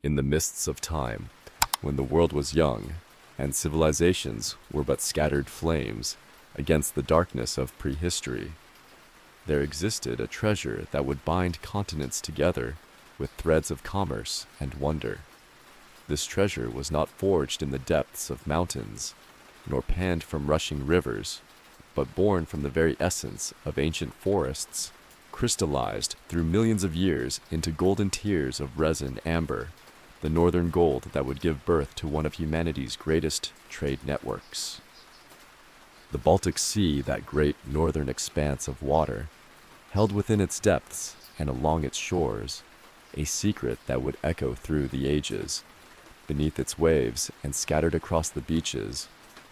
In the mists of time, when the world was young, and civilizations were but scattered flames against the darkness of prehistory, there existed a treasure that would bind continents together with threads of commerce and wonder. This treasure was not forged in the depths of mountains, nor panned from rushing rivers, but born from the very essence of ancient forests, crystallized through millions of years into golden tears of resin amber, the northern gold that would give birth to one of humanity's greatest trade networks. The Baltic Sea, that great northern expanse of water, held within its depths and along its shores a secret that would echo through the ages. Beneath its waves and scattered across the beaches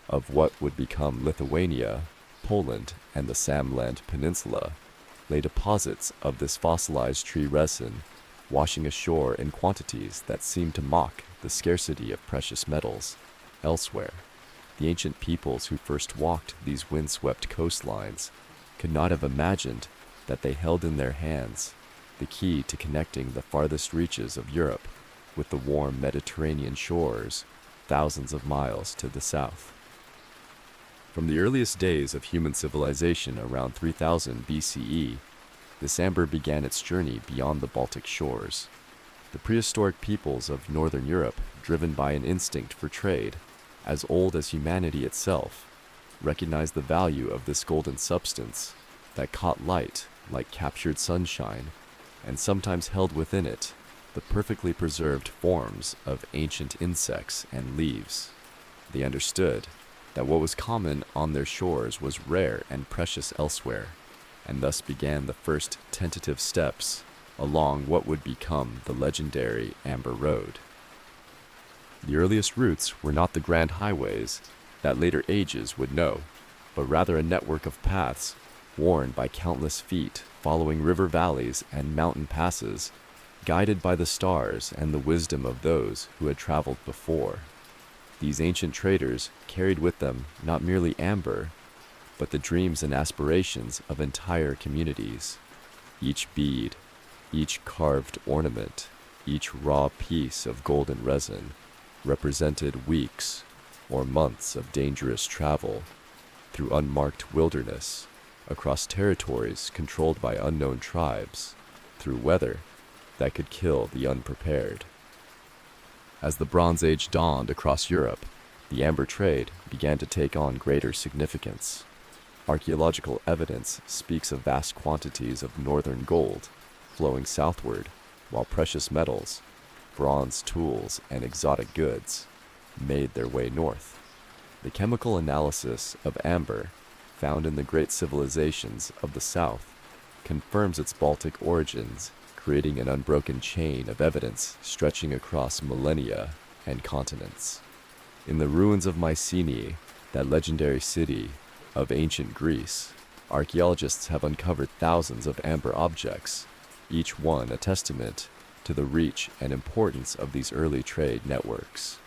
of what would become Lithuania, Poland, and the Samland Peninsula, lay deposits of this fossilized tree resin, washing ashore in quantities that seemed to mock the scarcity of precious metals elsewhere. The ancient peoples who first walked these windswept coastlines could not have imagined that they held in their hands the key to connecting the farthest reaches of Europe with the warm Mediterranean shores thousands of miles to the south. From the earliest days of human civilization around 3000 BCE, this amber began its journey beyond the Baltic shores. The prehistoric peoples of northern Europe, driven by an instinct for trade, as old as humanity itself, recognized the value of this golden substance that caught light like captured sunshine, and sometimes held within it the perfectly preserved forms of ancient insects and leaves. They understood that what was common on their shores was rare and precious elsewhere, and thus began the first tentative steps along what would become the legendary Amber Road. The earliest routes were not the grand highways that later ages would know, but rather a network of paths worn by countless feet following river valleys and mountain passes, guided by the stars and the wisdom of those who had traveled before. These ancient traders carried with them not merely amber, but the dreams and aspirations of entire communities. Each bead, each carved ornament, each raw piece of golden resin represented weeks or months of dangerous travel through unmarked wilderness, across territories controlled by unknown tribes, through weather that could kill the unprepared. As the Bronze Age dawned across Europe, the amber trade began to take on greater significance. Archaeological evidence speaks of vast quantities of northern gold flowing southward, while precious metals, bronze tools, and exotic goods made their way north. The chemical analysis of amber, found in the great civilizations of the south, confirms its Baltic origins, creating an unbroken chain of evidence stretching across millennia and continents. In the ruins of Mycenae, that legendary city of ancient Greece, archaeologists have uncovered thousands of amber objects, each one a testament to the reach and importance of these early trade networks.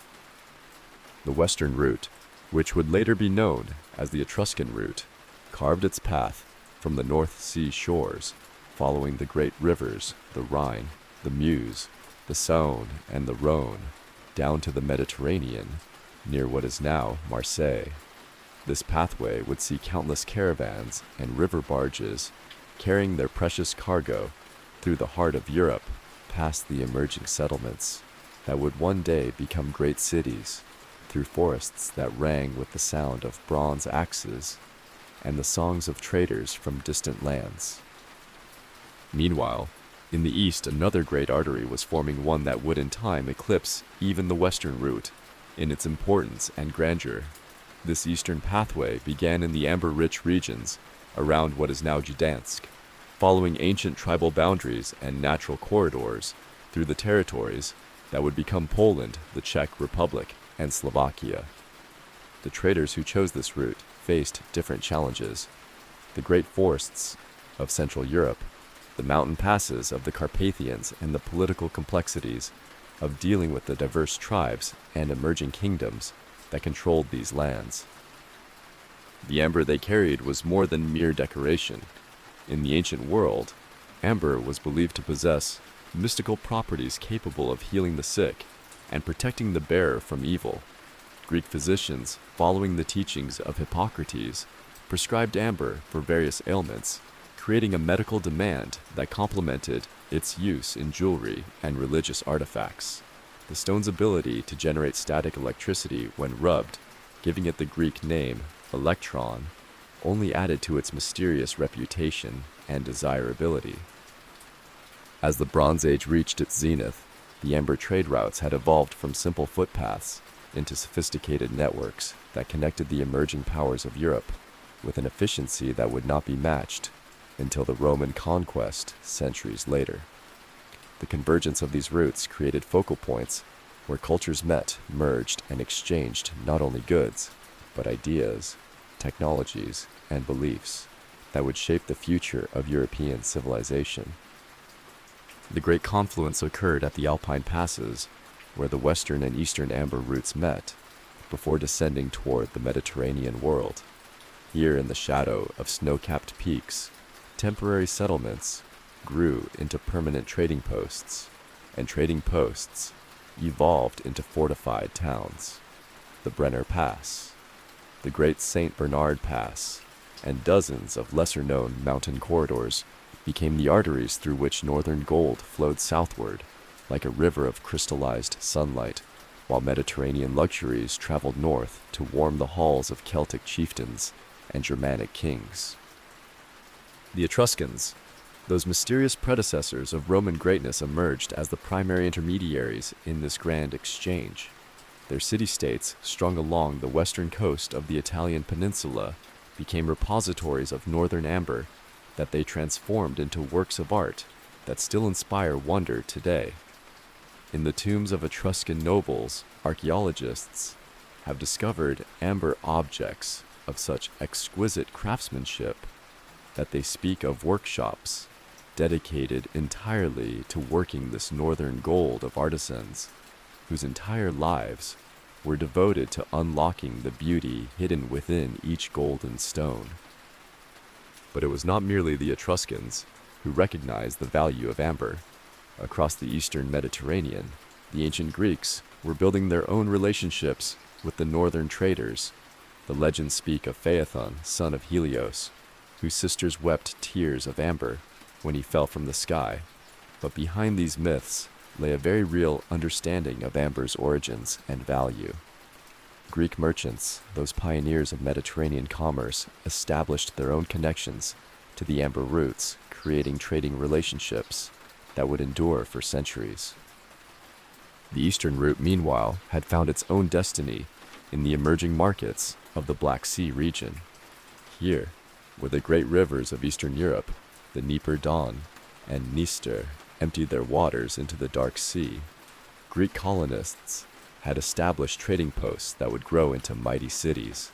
The western route, which would later be known as the Etruscan route, carved its path from the North Sea shores, following the great rivers, the Rhine, the Meuse, the Saône, and the Rhône, down to the Mediterranean, near what is now Marseille. This pathway would see countless caravans and river barges carrying their precious cargo through the heart of Europe, past the emerging settlements that would one day become great cities, through forests that rang with the sound of bronze axes and the songs of traders from distant lands. Meanwhile, in the east, another great artery was forming, one that would in time eclipse even the western route in its importance and grandeur. This eastern pathway began in the amber-rich regions around what is now Gdansk, following ancient tribal boundaries and natural corridors through the territories that would become Poland, the Czech Republic, and Slovakia. The traders who chose this route faced different challenges: the great forests of Central Europe, the mountain passes of the Carpathians, and the political complexities of dealing with the diverse tribes and emerging kingdoms that controlled these lands. The amber they carried was more than mere decoration. In the ancient world, amber was believed to possess mystical properties capable of healing the sick and protecting the bearer from evil. Greek physicians, following the teachings of Hippocrates, prescribed amber for various ailments, creating a medical demand that complemented its use in jewelry and religious artifacts. The stone's ability to generate static electricity when rubbed, giving it the Greek name electron, only added to its mysterious reputation and desirability. As the Bronze Age reached its zenith, the amber trade routes had evolved from simple footpaths into sophisticated networks that connected the emerging powers of Europe with an efficiency that would not be matched until the Roman conquest centuries later. The convergence of these routes created focal points where cultures met, merged, and exchanged not only goods, but ideas, technologies, and beliefs that would shape the future of European civilization. The great confluence occurred at the Alpine passes, where the western and eastern amber routes met, before descending toward the Mediterranean world. Here in the shadow of snow-capped peaks, temporary settlements grew into permanent trading posts, and trading posts evolved into fortified towns. The Brenner Pass, the Great St. Bernard Pass, and dozens of lesser-known mountain corridors became the arteries through which northern gold flowed southward like a river of crystallized sunlight, while Mediterranean luxuries traveled north to warm the halls of Celtic chieftains and Germanic kings. The Etruscans, those mysterious predecessors of Roman greatness, emerged as the primary intermediaries in this grand exchange. Their city-states, strung along the western coast of the Italian peninsula, became repositories of northern amber that they transformed into works of art that still inspire wonder today. In the tombs of Etruscan nobles, archaeologists have discovered amber objects of such exquisite craftsmanship that they speak of workshops dedicated entirely to working this northern gold of artisans, whose entire lives were devoted to unlocking the beauty hidden within each golden stone. But it was not merely the Etruscans who recognized the value of amber. Across the eastern Mediterranean, the ancient Greeks were building their own relationships with the northern traders. The legends speak of Phaethon, son of Helios, whose sisters wept tears of amber when he fell from the sky. But behind these myths lay a very real understanding of amber's origins and value. Greek merchants, those pioneers of Mediterranean commerce, established their own connections to the amber routes, creating trading relationships that would endure for centuries. The eastern route, meanwhile, had found its own destiny in the emerging markets of the Black Sea region. Here, where the great rivers of Eastern Europe, the Dnieper Don and Dniester, emptied their waters into the Dark Sea, Greek colonists had established trading posts that would grow into mighty cities.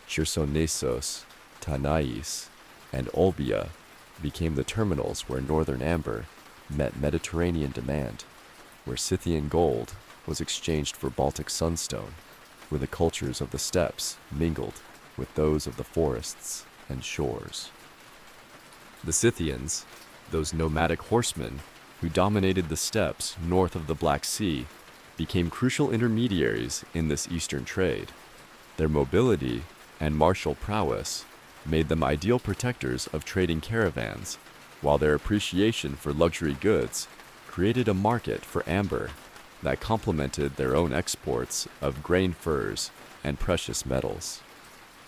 Chersonesos, Tanais, and Olbia became the terminals where northern amber met Mediterranean demand, where Scythian gold was exchanged for Baltic sunstone, where the cultures of the steppes mingled with those of the forests and shores. The Scythians, those nomadic horsemen who dominated the steppes north of the Black Sea, became crucial intermediaries in this eastern trade. Their mobility and martial prowess made them ideal protectors of trading caravans, while their appreciation for luxury goods created a market for amber that complemented their own exports of grain furs and precious metals.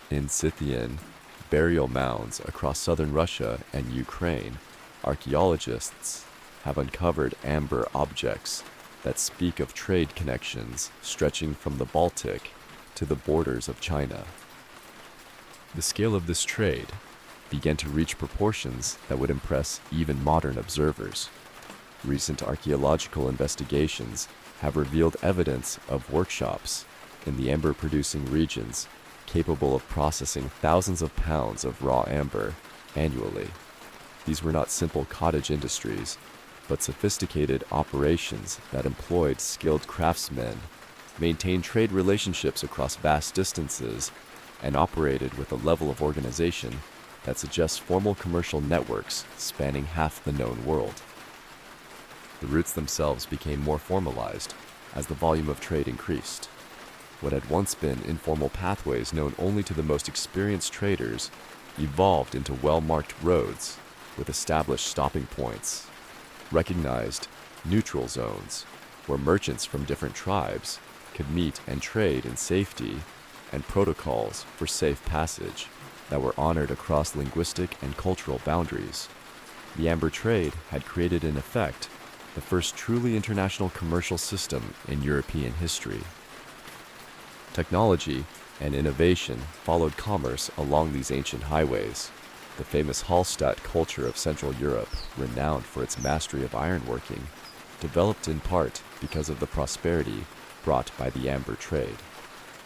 In Scythian burial mounds across southern Russia and Ukraine, archaeologists have uncovered amber objects that speak of trade connections stretching from the Baltic to the borders of China. The scale of this trade began to reach proportions that would impress even modern observers. Recent archaeological investigations have revealed evidence of workshops in the amber-producing regions capable of processing thousands of pounds of raw amber annually. These were not simple cottage industries, but sophisticated operations that employed skilled craftsmen, maintained trade relationships across vast distances, and operated with a level of organization that suggests formal commercial networks spanning half the known world. The routes themselves became more formalized as the volume of trade increased. What had once been informal pathways known only to the most experienced traders evolved into well-marked roads with established stopping points, recognized neutral zones where merchants from different tribes could meet and trade in safety, and protocols for safe passage that were honored across linguistic and cultural boundaries. The amber trade had created, in effect, the first truly international commercial system in European history. Technology and innovation followed commerce along these ancient highways. The famous Hallstatt culture of Central Europe, renowned for its mastery of ironworking, developed in part because of the prosperity brought by the amber trade.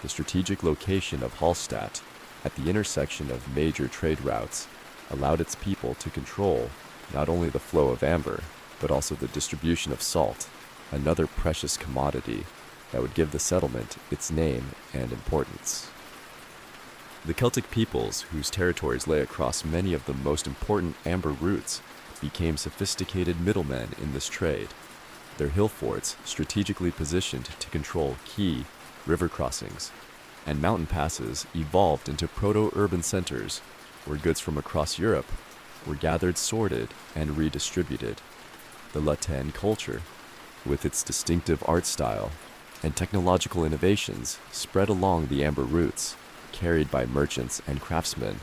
The strategic location of Hallstatt, at the intersection of major trade routes, allowed its people to control not only the flow of amber, but also the distribution of salt, another precious commodity that would give the settlement its name and importance. The Celtic peoples, whose territories lay across many of the most important amber routes, became sophisticated middlemen in this trade. Their hill forts, strategically positioned to control key river crossings, and mountain passes evolved into proto-urban centers where goods from across Europe were gathered, sorted, and redistributed. The Latin culture, with its distinctive art style and technological innovations, spread along the amber routes, carried by merchants and craftsmen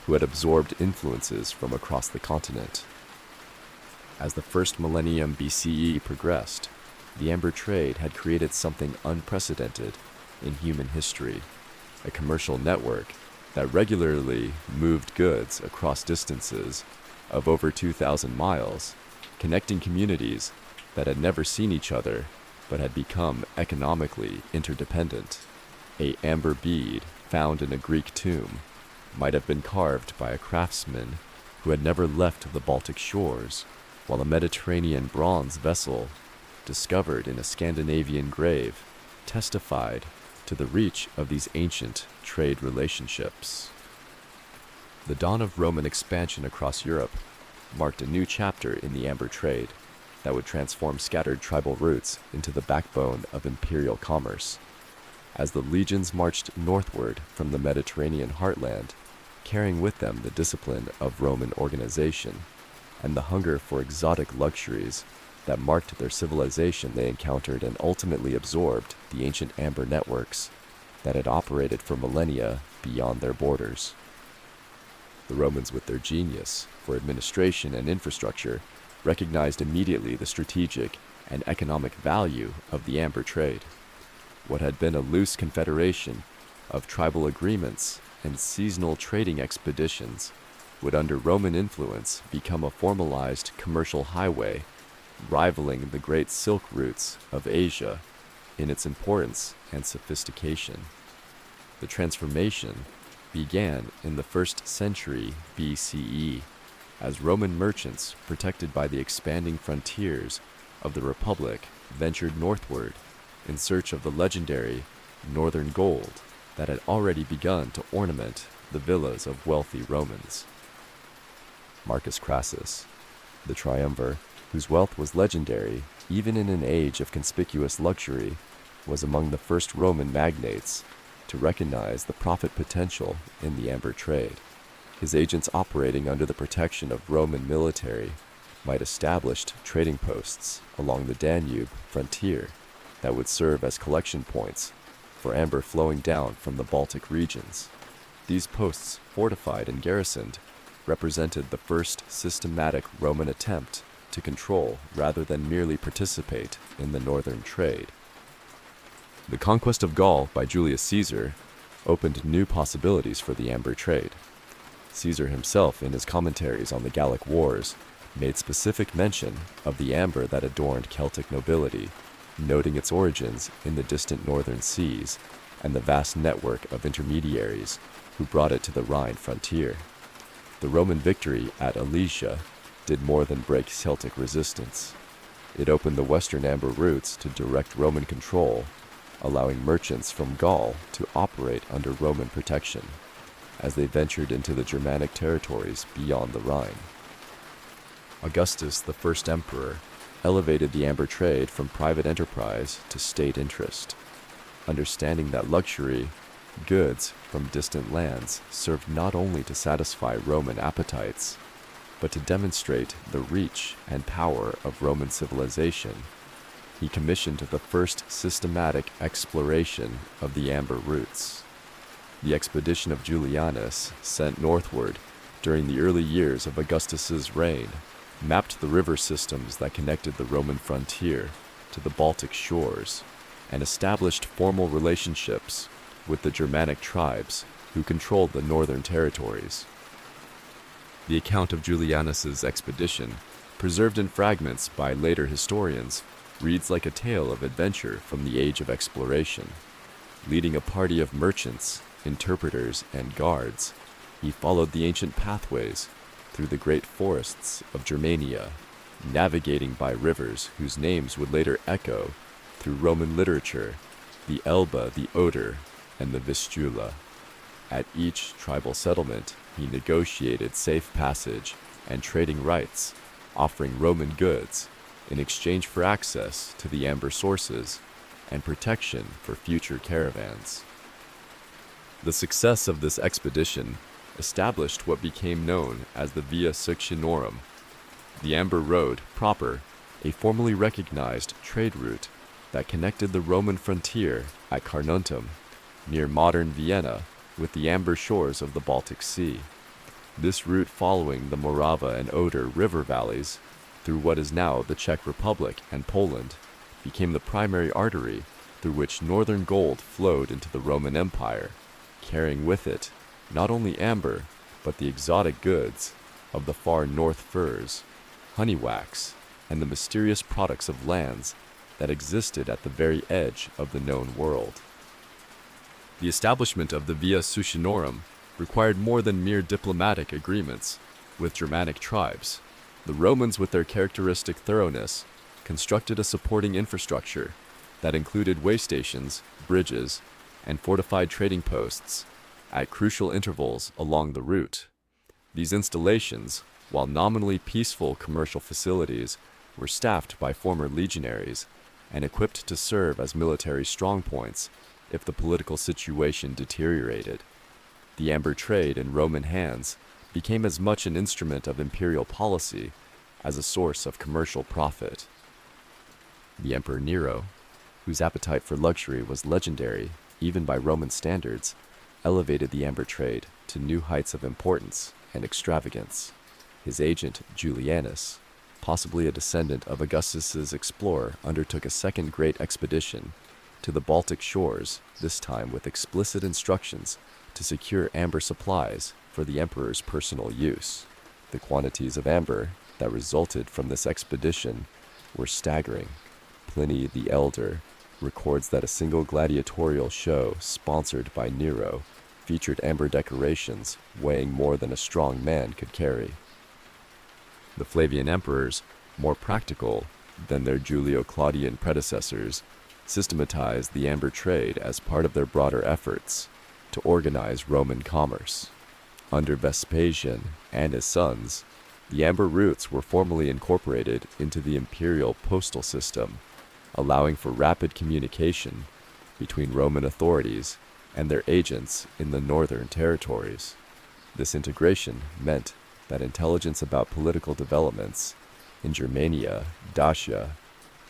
who had absorbed influences from across the continent. As the first millennium BCE progressed, the amber trade had created something unprecedented in human history, a commercial network that regularly moved goods across distances of over 2,000 miles, connecting communities that had never seen each other but had become economically interdependent. An amber bead found in a Greek tomb might have been carved by a craftsman who had never left the Baltic shores, while a Mediterranean bronze vessel discovered in a Scandinavian grave testified to the reach of these ancient trade relationships. The dawn of Roman expansion across Europe marked a new chapter in the amber trade that would transform scattered tribal routes into the backbone of imperial commerce. As the legions marched northward from the Mediterranean heartland, carrying with them the discipline of Roman organization and the hunger for exotic luxuries that marked their civilization, they encountered and ultimately absorbed the ancient amber networks that had operated for millennia beyond their borders. The Romans, with their genius for administration and infrastructure, recognized immediately the strategic and economic value of the amber trade. What had been a loose confederation of tribal agreements and seasonal trading expeditions would, under Roman influence, become a formalized commercial highway, rivaling the great silk routes of Asia in its importance and sophistication. The transformation began in the 1st century BCE, as Roman merchants, protected by the expanding frontiers of the Republic, ventured northward in search of the legendary northern gold that had already begun to ornament the villas of wealthy Romans. Marcus Crassus, the triumvir, whose wealth was legendary even in an age of conspicuous luxury, was among the first Roman magnates to recognize the profit potential in the amber trade. His agents, operating under the protection of Roman military, might establish trading posts along the Danube frontier that would serve as collection points for amber flowing down from the Baltic regions. These posts, fortified and garrisoned, represented the first systematic Roman attempt to control rather than merely participate in the northern trade. The conquest of Gaul by Julius Caesar opened new possibilities for the amber trade. Caesar himself, in his commentaries on the Gallic Wars, made specific mention of the amber that adorned Celtic nobility, noting its origins in the distant northern seas and the vast network of intermediaries who brought it to the Rhine frontier. The Roman victory at Alesia did more than break Celtic resistance. It opened the western amber routes to direct Roman control, allowing merchants from Gaul to operate under Roman protection as they ventured into the Germanic territories beyond the Rhine. Augustus, the first emperor, elevated the amber trade from private enterprise to state interest. Understanding that luxury goods from distant lands served not only to satisfy Roman appetites, but to demonstrate the reach and power of Roman civilization, he commissioned the first systematic exploration of the amber routes. The expedition of Julianus, sent northward during the early years of Augustus's reign, mapped the river systems that connected the Roman frontier to the Baltic shores, and established formal relationships with the Germanic tribes who controlled the northern territories. The account of Julianus's expedition, preserved in fragments by later historians, reads like a tale of adventure from the age of exploration. Leading a party of merchants, interpreters, and guards, he followed the ancient pathways through the great forests of Germania, navigating by rivers whose names would later echo through Roman literature, the Elbe, the Oder, and the Vistula. At each tribal settlement, he negotiated safe passage and trading rights, offering Roman goods in exchange for access to the amber sources and protection for future caravans. The success of this expedition established what became known as the Via Succionorum, the Amber Road proper, a formally recognized trade route that connected the Roman frontier at Carnuntum, near modern Vienna, with the amber shores of the Baltic Sea. This route, following the Morava and Oder river valleys through what is now the Czech Republic and Poland, became the primary artery through which northern gold flowed into the Roman Empire, carrying with it not only amber, but the exotic goods of the far north furs, honey wax, and the mysterious products of lands that existed at the very edge of the known world. The establishment of the Via Succionorum required more than mere diplomatic agreements with Germanic tribes. The Romans, with their characteristic thoroughness, constructed a supporting infrastructure that included way stations, bridges, and fortified trading posts at crucial intervals along the route. These installations, while nominally peaceful commercial facilities, were staffed by former legionaries and equipped to serve as military strongpoints if the political situation deteriorated. The amber trade in Roman hands became as much an instrument of imperial policy as a source of commercial profit. The Emperor Nero, whose appetite for luxury was legendary even by Roman standards, elevated the amber trade to new heights of importance and extravagance. His agent, Julianus, possibly a descendant of Augustus's explorer, undertook a second great expedition to the Baltic shores, this time with explicit instructions to secure amber supplies for the emperor's personal use. The quantities of amber that resulted from this expedition were staggering. Pliny the Elder records that a single gladiatorial show sponsored by Nero featured amber decorations weighing more than a strong man could carry. The Flavian emperors, more practical than their Julio-Claudian predecessors, systematized the amber trade as part of their broader efforts to organize Roman commerce. Under Vespasian and his sons, the amber routes were formally incorporated into the imperial postal system, allowing for rapid communication between Roman authorities and their agents in the northern territories. This integration meant that intelligence about political developments in Germania, Dacia,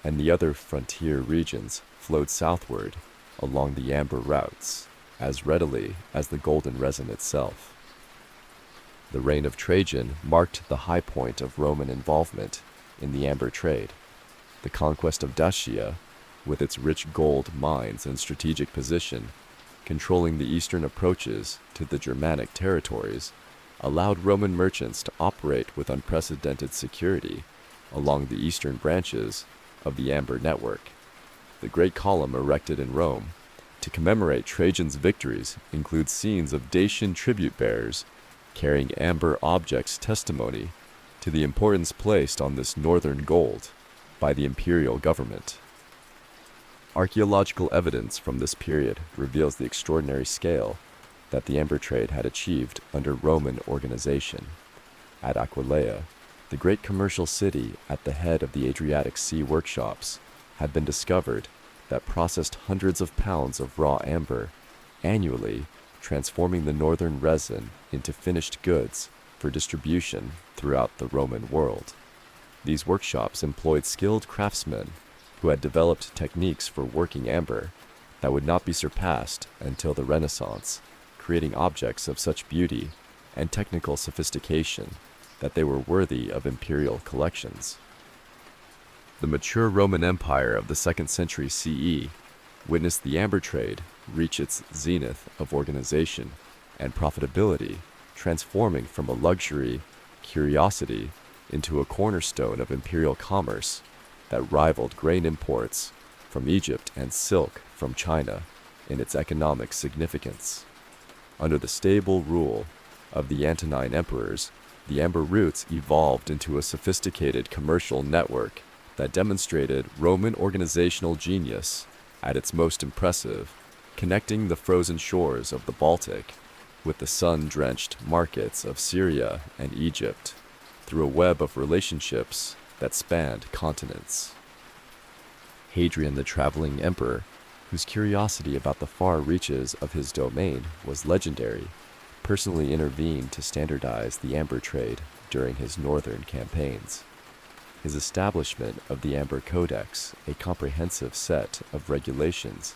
and the other frontier regions flowed southward along the amber routes as readily as the golden resin itself. The reign of Trajan marked the high point of Roman involvement in the amber trade. The conquest of Dacia, with its rich gold mines and strategic position, controlling the eastern approaches to the Germanic territories, allowed Roman merchants to operate with unprecedented security along the eastern branches of the amber network. The Great Column erected in Rome to commemorate Trajan's victories includes scenes of Dacian tribute bearers carrying amber objects, testimony to the importance placed on this northern gold by the imperial government. Archaeological evidence from this period reveals the extraordinary scale that the amber trade had achieved under Roman organization. At Aquileia, The great commercial city at the head of the Adriatic Sea workshops had been discovered that processed hundreds of pounds of raw amber annually, transforming the northern resin into finished goods for distribution throughout the Roman world. These workshops employed skilled craftsmen who had developed techniques for working amber that would not be surpassed until the Renaissance, creating objects of such beauty and technical sophistication that they were worthy of imperial collections. The mature Roman Empire of the 2nd century CE witnessed the amber trade reach its zenith of organization and profitability, transforming from a luxury curiosity into a cornerstone of imperial commerce that rivaled grain imports from Egypt and silk from China in its economic significance. Under the stable rule of the Antonine emperors, the amber routes evolved into a sophisticated commercial network that demonstrated Roman organizational genius at its most impressive, connecting the frozen shores of the Baltic with the sun-drenched markets of Syria and Egypt through a web of relationships that spanned continents. Hadrian, the traveling emperor, whose curiosity about the far reaches of his domain was legendary, personally intervened to standardize the amber trade during his northern campaigns. His establishment of the Amber Codex, a comprehensive set of regulations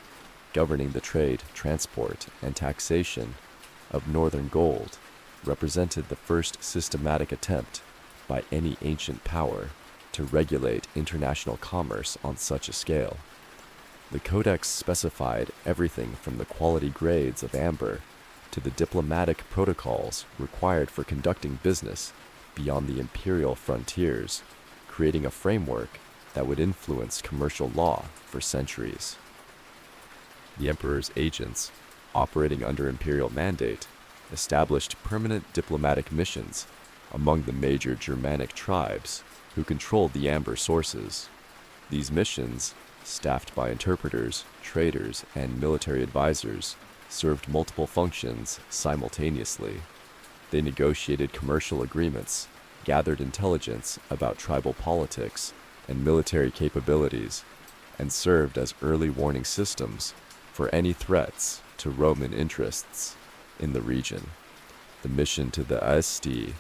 governing the trade, transport, and taxation of northern gold, represented the first systematic attempt by any ancient power to regulate international commerce on such a scale. The Codex specified everything from the quality grades of amber to the diplomatic protocols required for conducting business beyond the imperial frontiers, creating a framework that would influence commercial law for centuries. The emperor's agents, operating under imperial mandate, established permanent diplomatic missions among the major Germanic tribes who controlled the amber sources. These missions, staffed by interpreters, traders, and military advisors, served multiple functions simultaneously. They negotiated commercial agreements, gathered intelligence about tribal politics and military capabilities, and served as early warning systems for any threats to Roman interests in the region. The mission to the Asti,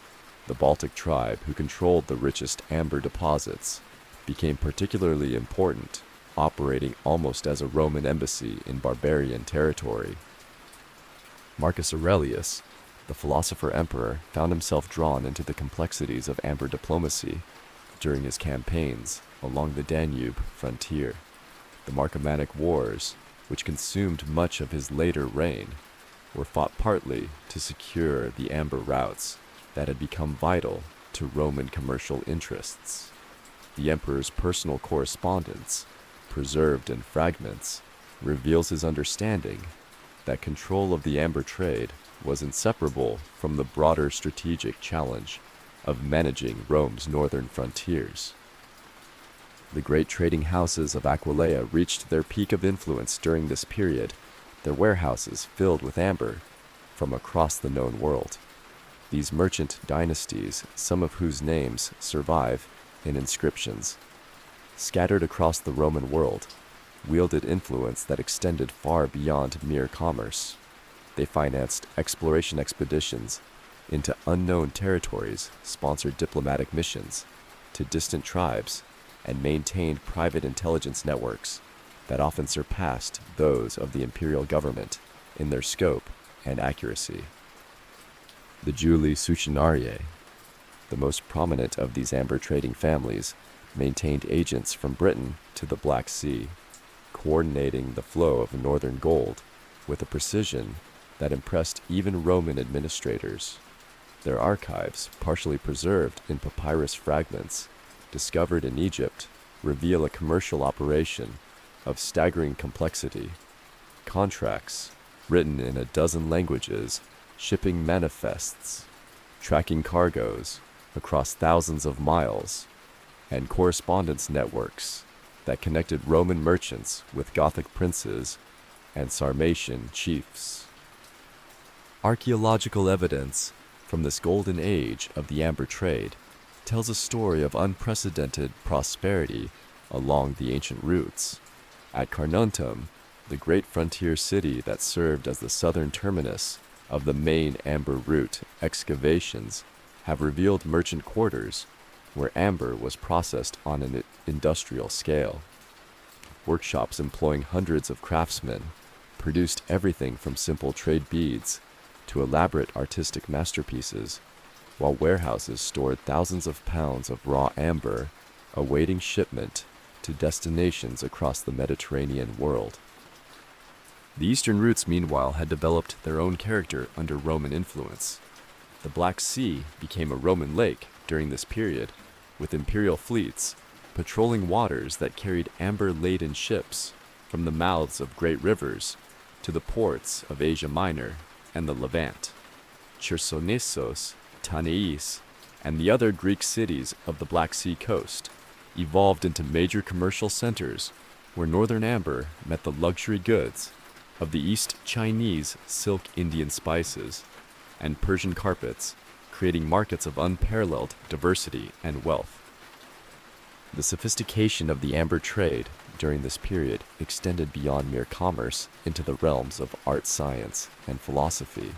the Baltic tribe who controlled the richest amber deposits, became particularly important, operating almost as a Roman embassy in barbarian territory. Marcus Aurelius, the philosopher-emperor, found himself drawn into the complexities of amber diplomacy during his campaigns along the Danube frontier. The Marcomannic Wars, which consumed much of his later reign, were fought partly to secure the amber routes that had become vital to Roman commercial interests. The emperor's personal correspondence, preserved in fragments, reveals his understanding that control of the amber trade was inseparable from the broader strategic challenge of managing Rome's northern frontiers. The great trading houses of Aquileia reached their peak of influence during this period, their warehouses filled with amber from across the known world. These merchant dynasties, some of whose names survive in inscriptions, scattered across the Roman world, wielded influence that extended far beyond mere commerce. They financed exploration expeditions into unknown territories, sponsored diplomatic missions to distant tribes, and maintained private intelligence networks that often surpassed those of the imperial government in their scope and accuracy. The Julii Sucinariae, the most prominent of these amber trading families, maintained agents from Britain to the Black Sea, coordinating the flow of northern gold with a precision that impressed even Roman administrators. Their archives, partially preserved in papyrus fragments discovered in Egypt, reveal a commercial operation of staggering complexity. Contracts, written in a dozen languages, shipping manifests, tracking cargoes across thousands of miles, and correspondence networks that connected Roman merchants with Gothic princes and Sarmatian chiefs. Archaeological evidence from this golden age of the amber trade tells a story of unprecedented prosperity along the ancient routes. At Carnuntum, the great frontier city that served as the southern terminus of the main amber route, excavations have revealed merchant quarters where amber was processed on an industrial scale. Workshops employing hundreds of craftsmen produced everything from simple trade beads to elaborate artistic masterpieces, while warehouses stored thousands of pounds of raw amber awaiting shipment to destinations across the Mediterranean world. The eastern routes, meanwhile, had developed their own character under Roman influence. The Black Sea became a Roman lake during this period, with imperial fleets patrolling waters that carried amber-laden ships from the mouths of great rivers to the ports of Asia Minor and the Levant. Chersonesos, Tanais, and the other Greek cities of the Black Sea coast evolved into major commercial centers where northern amber met the luxury goods of the East Chinese silk Indian spices and Persian carpets, creating markets of unparalleled diversity and wealth. The sophistication of the amber trade during this period extended beyond mere commerce into the realms of art, science, and philosophy.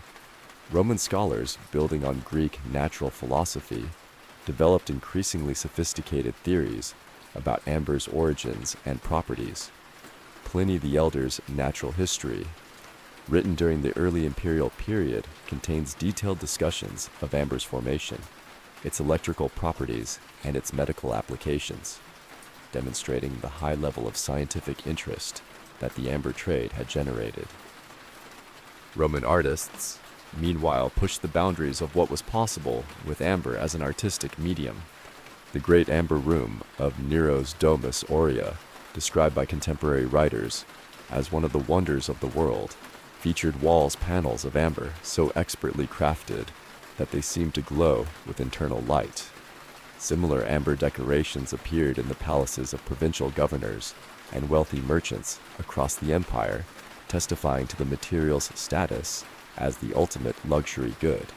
Roman scholars, building on Greek natural philosophy, developed increasingly sophisticated theories about amber's origins and properties. Pliny the Elder's Natural History, written during the early imperial period, contains detailed discussions of amber's formation, its electrical properties, and its medical applications, demonstrating the high level of scientific interest that the amber trade had generated. Roman artists, meanwhile, pushed the boundaries of what was possible with amber as an artistic medium. The great amber room of Nero's Domus Aurea, described by contemporary writers as one of the wonders of the world, featured walls panels of amber so expertly crafted that they seemed to glow with internal light. Similar amber decorations appeared in the palaces of provincial governors and wealthy merchants across the empire, testifying to the material's status as the ultimate luxury good.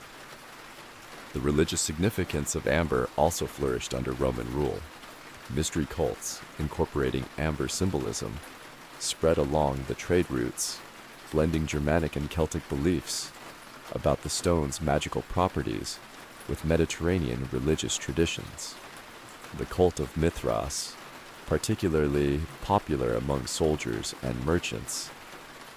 The religious significance of amber also flourished under Roman rule. Mystery cults, incorporating amber symbolism, spread along the trade routes, blending Germanic and Celtic beliefs about the stone's magical properties with Mediterranean religious traditions. The cult of Mithras, particularly popular among soldiers and merchants,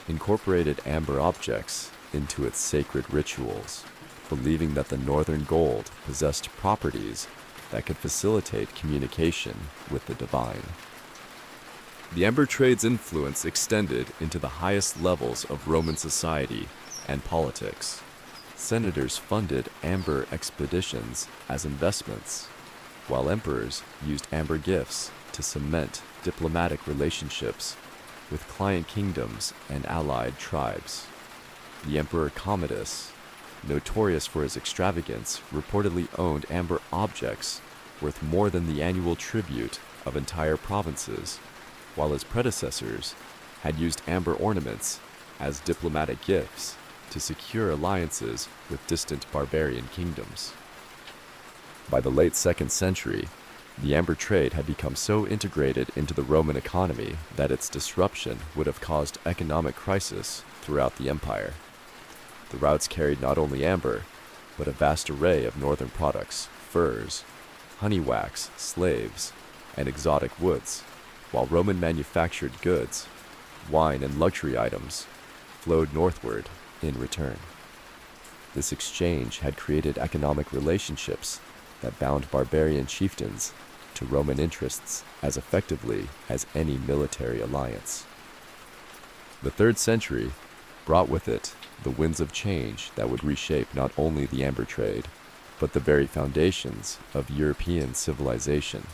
incorporated amber objects into its sacred rituals, believing that the northern gold possessed properties that could facilitate communication with the divine. The amber trade's influence extended into the highest levels of Roman society and politics. Senators funded amber expeditions as investments, while emperors used amber gifts to cement diplomatic relationships with client kingdoms and allied tribes. The Emperor Commodus, notorious for his extravagance, reportedly owned amber objects worth more than the annual tribute of entire provinces, while his predecessors had used amber ornaments as diplomatic gifts to secure alliances with distant barbarian kingdoms. By the late 2nd century, the amber trade had become so integrated into the Roman economy that its disruption would have caused economic crisis throughout the empire. The routes carried not only amber, but a vast array of northern products, furs, honey wax, slaves, and exotic woods, while Roman manufactured goods, wine, and luxury items flowed northward in return. This exchange had created economic relationships that bound barbarian chieftains to Roman interests as effectively as any military alliance. The 3rd century brought with it the winds of change that would reshape not only the amber trade, but the very foundations of European civilization.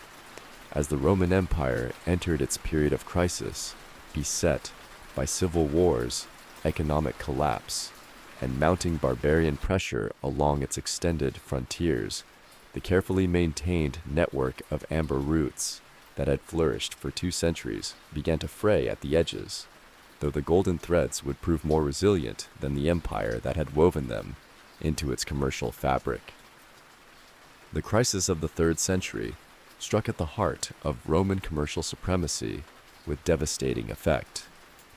As the Roman Empire entered its period of crisis, beset by civil wars, economic collapse, and mounting barbarian pressure along its extended frontiers, the carefully maintained network of amber routes that had flourished for 2 centuries began to fray at the edges, though the golden threads would prove more resilient than the empire that had woven them into its commercial fabric. The crisis of the 3rd century struck at the heart of Roman commercial supremacy with devastating effect.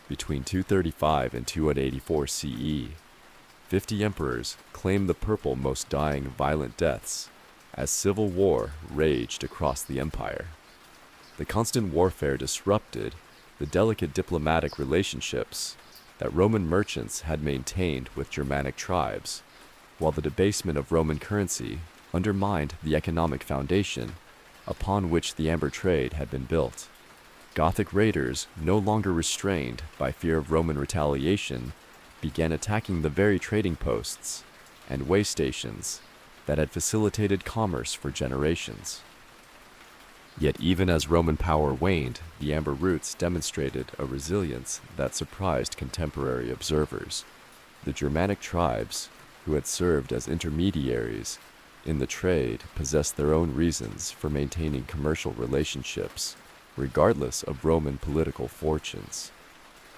Between 235 and 284 CE, 50 emperors claimed the purple, most dying violent deaths as civil war raged across the empire. The constant warfare disrupted the delicate diplomatic relationships that Roman merchants had maintained with Germanic tribes, while the debasement of Roman currency undermined the economic foundation upon which the amber trade had been built. Gothic raiders, no longer restrained by fear of Roman retaliation, began attacking the very trading posts and way stations that had facilitated commerce for generations. Yet even as Roman power waned, the amber roots demonstrated a resilience that surprised contemporary observers. The Germanic tribes, who had served as intermediaries in the trade, possessed their own reasons for maintaining commercial relationships, regardless of Roman political fortunes.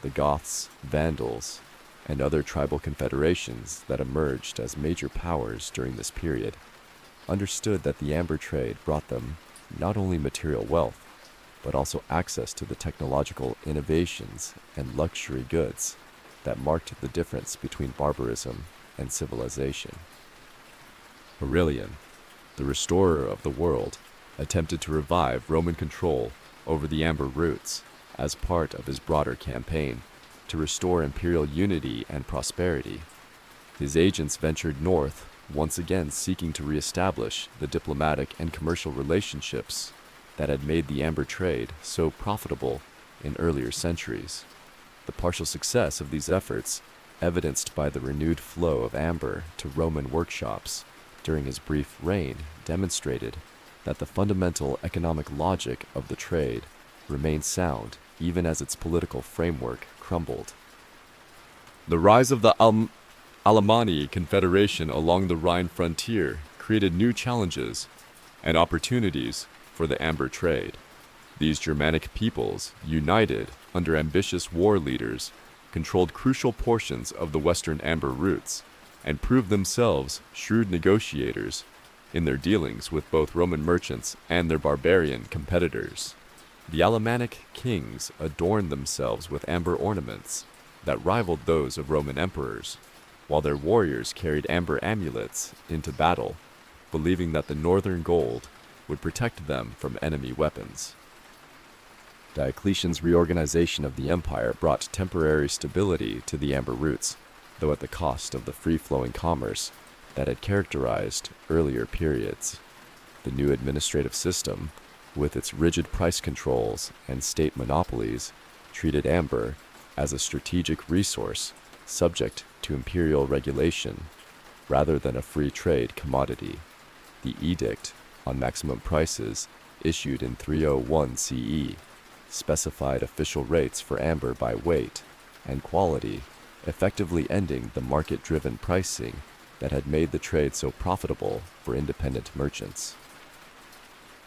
The Goths, Vandals, and other tribal confederations that emerged as major powers during this period understood that the amber trade brought them not only material wealth, but also access to the technological innovations and luxury goods that marked the difference between barbarism and civilization. Aurelian, the restorer of the world, attempted to revive Roman control over the amber roots as part of his broader campaign to restore imperial unity and prosperity. His agents ventured north, once again seeking to reestablish the diplomatic and commercial relationships that had made the amber trade so profitable in earlier centuries. The partial success of these efforts, evidenced by the renewed flow of amber to Roman workshops during his brief reign, demonstrated that the fundamental economic logic of the trade remained sound even as its political framework crumbled. The rise of the Alemanni Confederation along the Rhine frontier created new challenges and opportunities for the amber trade. These Germanic peoples, united under ambitious war leaders, controlled crucial portions of the western amber routes and proved themselves shrewd negotiators in their dealings with both Roman merchants and their barbarian competitors. The Alemannic kings adorned themselves with amber ornaments that rivaled those of Roman emperors, while their warriors carried amber amulets into battle, believing that the northern gold would protect them from enemy weapons. Diocletian's reorganization of the empire brought temporary stability to the amber routes, though at the cost of the free-flowing commerce that had characterized earlier periods. The new administrative system, with its rigid price controls and state monopolies, treated amber as a strategic resource subject to imperial regulation rather than a free trade commodity. The edict on maximum prices, issued in 301 CE, specified official rates for amber by weight and quality, effectively ending the market-driven pricing that had made the trade so profitable for independent merchants.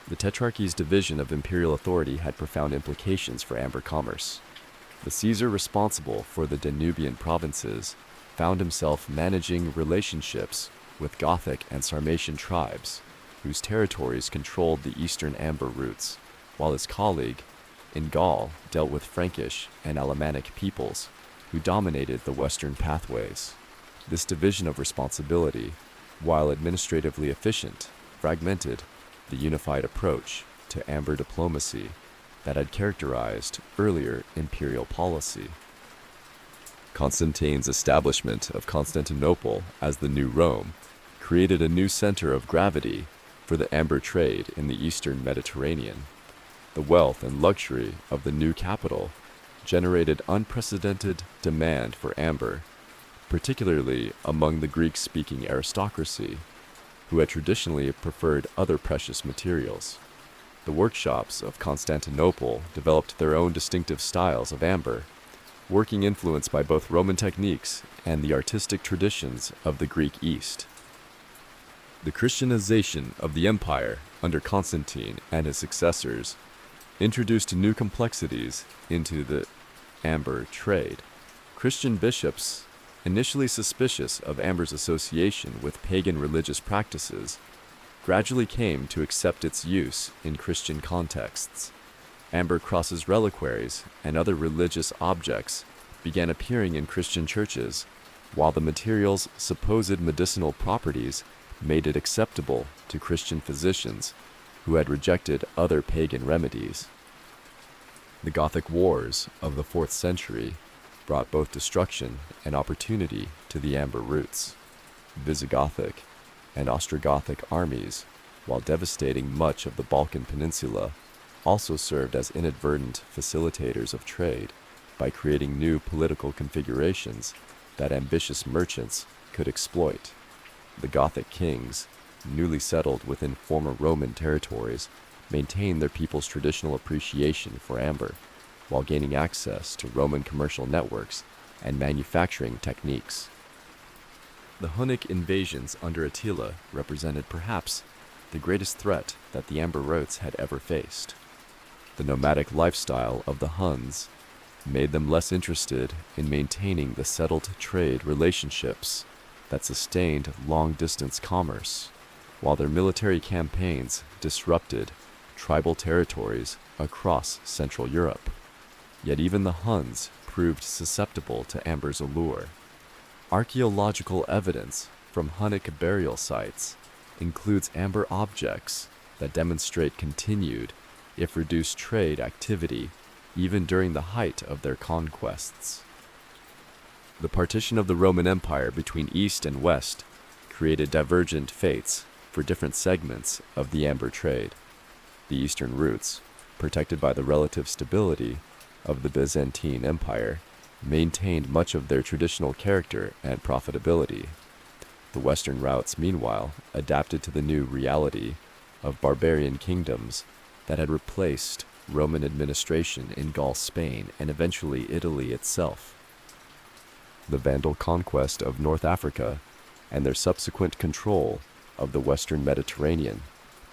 The Tetrarchy's division of imperial authority had profound implications for amber commerce. The Caesar responsible for the Danubian provinces found himself managing relationships with Gothic and Sarmatian tribes, whose territories controlled the eastern amber routes, while his colleague in Gaul dealt with Frankish and Alemannic peoples, who dominated the western pathways. This division of responsibility, while administratively efficient, fragmented the unified approach to amber diplomacy that had characterized earlier imperial policy. Constantine's establishment of Constantinople as the new Rome created a new center of gravity for the amber trade in the eastern Mediterranean. The wealth and luxury of the new capital generated unprecedented demand for amber, particularly among the Greek-speaking aristocracy, who had traditionally preferred other precious materials. The workshops of Constantinople developed their own distinctive styles of amber, working influenced by both Roman techniques and the artistic traditions of the Greek East. The Christianization of the empire under Constantine and his successors introduced new complexities into the amber trade. Christian bishops, initially suspicious of amber's association with pagan religious practices, gradually came to accept its use in Christian contexts. Amber crosses, reliquaries, and other religious objects began appearing in Christian churches, while the material's supposed medicinal properties made it acceptable to Christian physicians who had rejected other pagan remedies. The Gothic Wars of the 4th century brought both destruction and opportunity to the amber roots. Visigothic and Ostrogothic armies, while devastating much of the Balkan Peninsula, also served as inadvertent facilitators of trade by creating new political configurations that ambitious merchants could exploit. The Gothic kings, newly settled within former Roman territories, maintained their people's traditional appreciation for amber, while gaining access to Roman commercial networks and manufacturing techniques. The Hunnic invasions under Attila represented perhaps the greatest threat that the amber roots had ever faced. The nomadic lifestyle of the Huns made them less interested in maintaining the settled trade relationships that sustained long-distance commerce, while their military campaigns disrupted tribal territories across Central Europe. Yet even the Huns proved susceptible to amber's allure. Archaeological evidence from Hunnic burial sites includes amber objects that demonstrate continued, if reduced, trade activity even during the height of their conquests. The partition of the Roman Empire between East and West created divergent fates for different segments of the amber trade. The eastern routes, protected by the relative stability of the Byzantine Empire, maintained much of their traditional character and profitability. The western routes, meanwhile, adapted to the new reality of barbarian kingdoms that had replaced Roman administration in Gaul, Spain, and eventually Italy itself. The Vandal conquest of North Africa and their subsequent control of the western Mediterranean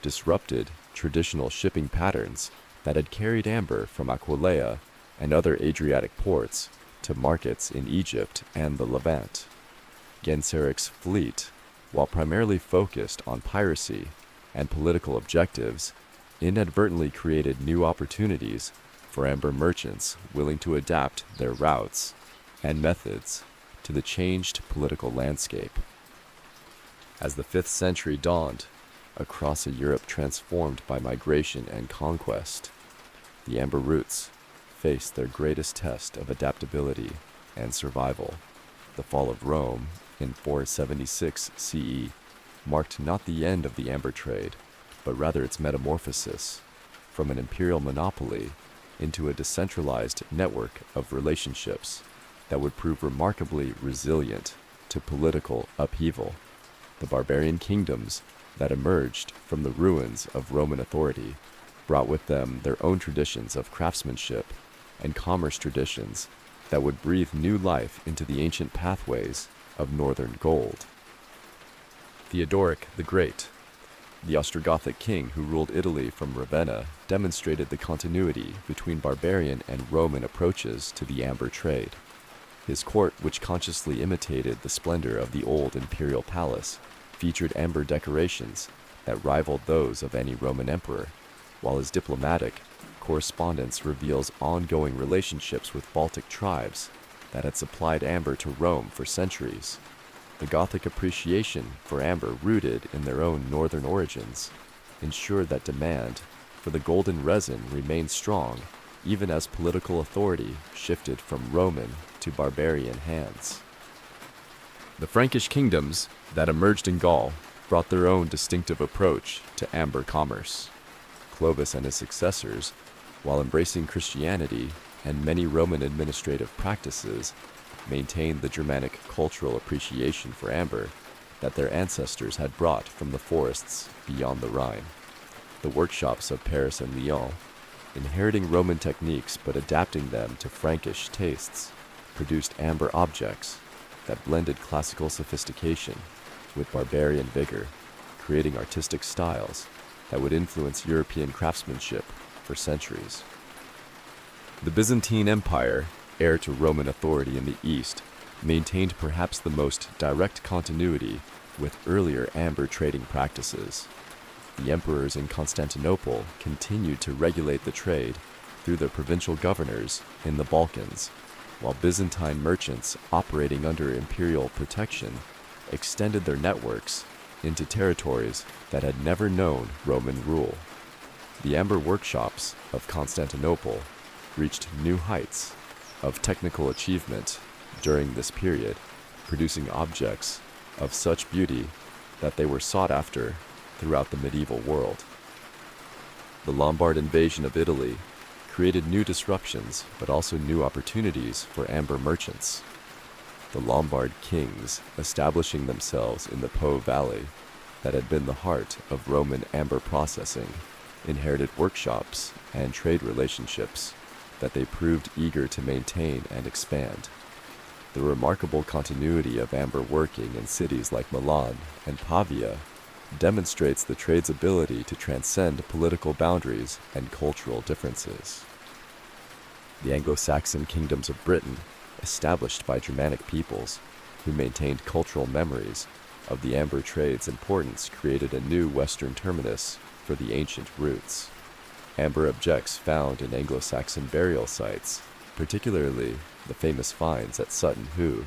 disrupted traditional shipping patterns that had carried amber from Aquileia and other Adriatic ports to markets in Egypt and the Levant. Genserich's fleet, while primarily focused on piracy and political objectives, inadvertently created new opportunities for amber merchants willing to adapt their routes and methods to the changed political landscape. As the 5th century dawned across a Europe transformed by migration and conquest, the amber roots faced their greatest test of adaptability and survival. The fall of Rome in 476 CE marked not the end of the amber trade, but rather its metamorphosis from an imperial monopoly into a decentralized network of relationships that would prove remarkably resilient to political upheaval. The barbarian kingdoms that emerged from the ruins of Roman authority brought with them their own traditions of craftsmanship and commerce traditions that would breathe new life into the ancient pathways of northern gold. Theodoric the Great, the Ostrogothic king who ruled Italy from Ravenna, demonstrated the continuity between barbarian and Roman approaches to the amber trade. His court, which consciously imitated the splendor of the old imperial palace, featured amber decorations that rivaled those of any Roman emperor, while his diplomatic correspondence reveals ongoing relationships with Baltic tribes that had supplied amber to Rome for centuries. The Gothic appreciation for amber, rooted in their own northern origins, ensured that demand for the golden resin remained strong even as political authority shifted from Roman to barbarian hands. The Frankish kingdoms that emerged in Gaul brought their own distinctive approach to amber commerce. Clovis and his successors, while embracing Christianity and many Roman administrative practices, maintained the Germanic cultural appreciation for amber that their ancestors had brought from the forests beyond the Rhine. The workshops of Paris and Lyon, inheriting Roman techniques but adapting them to Frankish tastes, produced amber objects that blended classical sophistication with barbarian vigor, creating artistic styles that would influence European craftsmanship for centuries. The Byzantine Empire, heir to Roman authority in the East, maintained perhaps the most direct continuity with earlier amber trading practices. The emperors in Constantinople continued to regulate the trade through their provincial governors in the Balkans, while Byzantine merchants operating under imperial protection extended their networks into territories that had never known Roman rule. The amber workshops of Constantinople reached new heights of technical achievement during this period, producing objects of such beauty that they were sought after throughout the medieval world. The Lombard invasion of Italy created new disruptions, but also new opportunities for amber merchants. The Lombard kings, establishing themselves in the Po Valley that had been the heart of Roman amber processing, inherited workshops and trade relationships that they proved eager to maintain and expand. The remarkable continuity of amber working in cities like Milan and Pavia demonstrates the trade's ability to transcend political boundaries and cultural differences. The Anglo-Saxon kingdoms of Britain, established by Germanic peoples who maintained cultural memories of the amber trade's importance, created a new western terminus for the ancient roots. Amber objects found in Anglo-Saxon burial sites, particularly the famous finds at Sutton Hoo,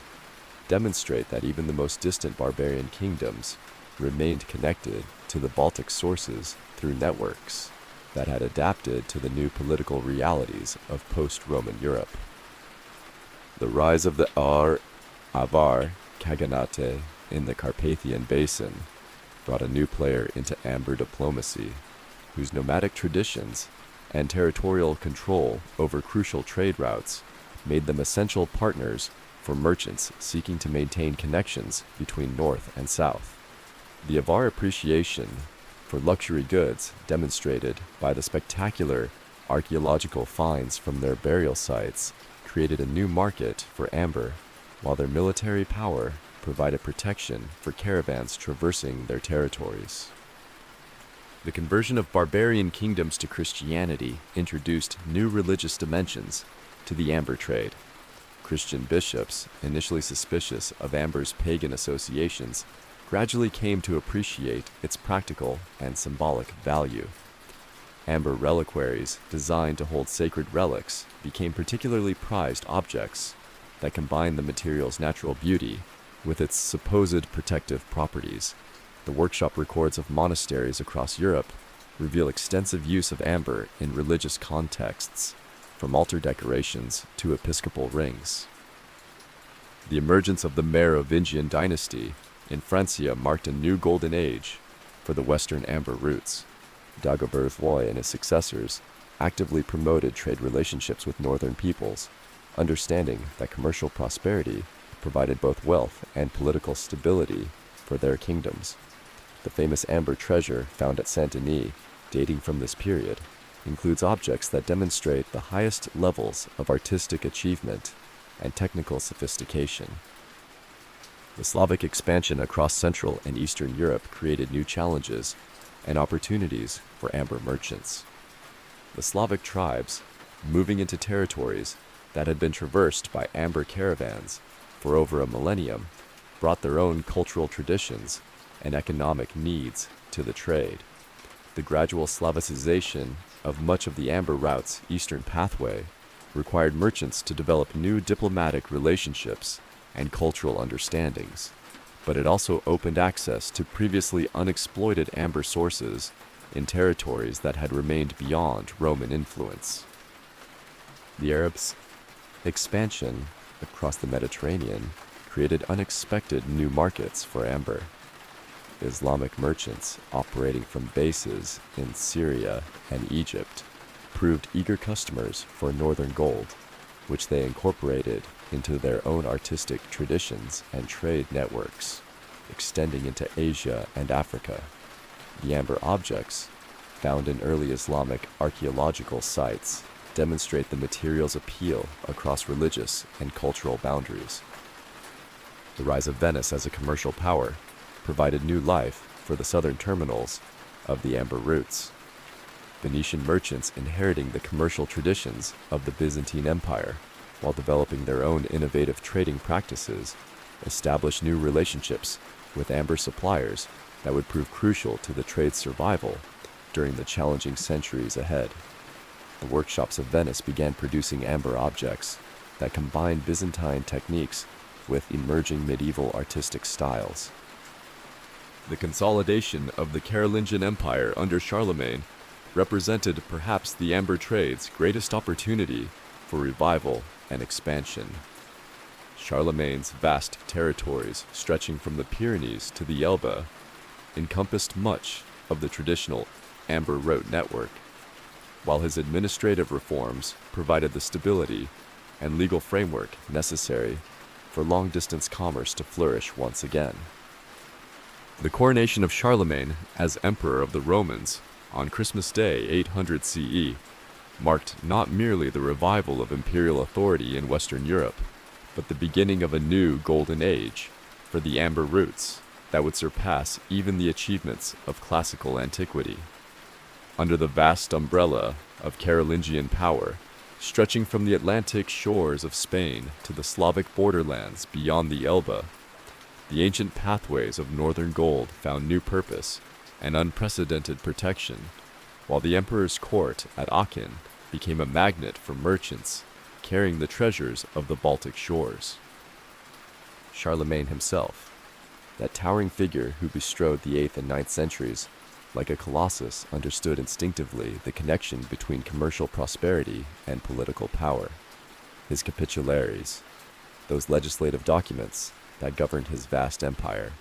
demonstrate that even the most distant barbarian kingdoms remained connected to the Baltic sources through networks that had adapted to the new political realities of post-Roman Europe. The rise of the Avar Khaganate in the Carpathian Basin brought a new player into amber diplomacy, whose nomadic traditions and territorial control over crucial trade routes made them essential partners for merchants seeking to maintain connections between north and south. The Avar appreciation for luxury goods, demonstrated by the spectacular archaeological finds from their burial sites, created a new market for amber, while their military power provided protection for caravans traversing their territories. The conversion of barbarian kingdoms to Christianity introduced new religious dimensions to the amber trade. Christian bishops, initially suspicious of amber's pagan associations, gradually came to appreciate its practical and symbolic value. Amber reliquaries, designed to hold sacred relics, became particularly prized objects that combined the material's natural beauty with its supposed protective properties. The workshop records of monasteries across Europe reveal extensive use of amber in religious contexts, from altar decorations to episcopal rings. The emergence of the Merovingian dynasty in Francia marked a new golden age for the Western amber roots. Dagobert Roy and his successors actively promoted trade relationships with northern peoples, understanding that commercial prosperity provided both wealth and political stability for their kingdoms. The famous amber treasure found at Saint-Denis, dating from this period, includes objects that demonstrate the highest levels of artistic achievement and technical sophistication. The Slavic expansion across Central and Eastern Europe created new challenges and opportunities for amber merchants. The Slavic tribes, moving into territories that had been traversed by amber caravans for over a millennium, brought their own cultural traditions and economic needs to the trade. The gradual Slavicization of much of the amber route's eastern pathway required merchants to develop new diplomatic relationships and cultural understandings, but it also opened access to previously unexploited amber sources in territories that had remained beyond Roman influence. The Arabs' expansion across the Mediterranean created unexpected new markets for amber. Islamic merchants operating from bases in Syria and Egypt proved eager customers for northern gold, which they incorporated into their own artistic traditions and trade networks, extending into Asia and Africa. The amber objects, found in early Islamic archaeological sites, demonstrate the material's appeal across religious and cultural boundaries. The rise of Venice as a commercial power provided new life for the southern terminals of the amber routes. Venetian merchants inheriting the commercial traditions of the Byzantine Empire, while developing their own innovative trading practices, established new relationships with amber suppliers that would prove crucial to the trade's survival during the challenging centuries ahead. The workshops of Venice began producing amber objects that combined Byzantine techniques with emerging medieval artistic styles. The consolidation of the Carolingian Empire under Charlemagne represented perhaps the amber trade's greatest opportunity for revival and expansion. Charlemagne's vast territories, stretching from the Pyrenees to the Elbe, encompassed much of the traditional amber route network, while his administrative reforms provided the stability and legal framework necessary for long-distance commerce to flourish once again. The coronation of Charlemagne as Emperor of the Romans on Christmas Day 800 CE marked not merely the revival of imperial authority in Western Europe, but the beginning of a new golden age for the amber routes that would surpass even the achievements of classical antiquity. Under the vast umbrella of Carolingian power, stretching from the Atlantic shores of Spain to the Slavic borderlands beyond the Elbe, the ancient pathways of northern gold found new purpose and unprecedented protection, while the emperor's court at Aachen became a magnet for merchants carrying the treasures of the Baltic shores. Charlemagne himself, that towering figure who bestrode the 8th and 9th centuries, like a colossus, understood instinctively the connection between commercial prosperity and political power. His capitularies, those legislative documents that governed his vast empire,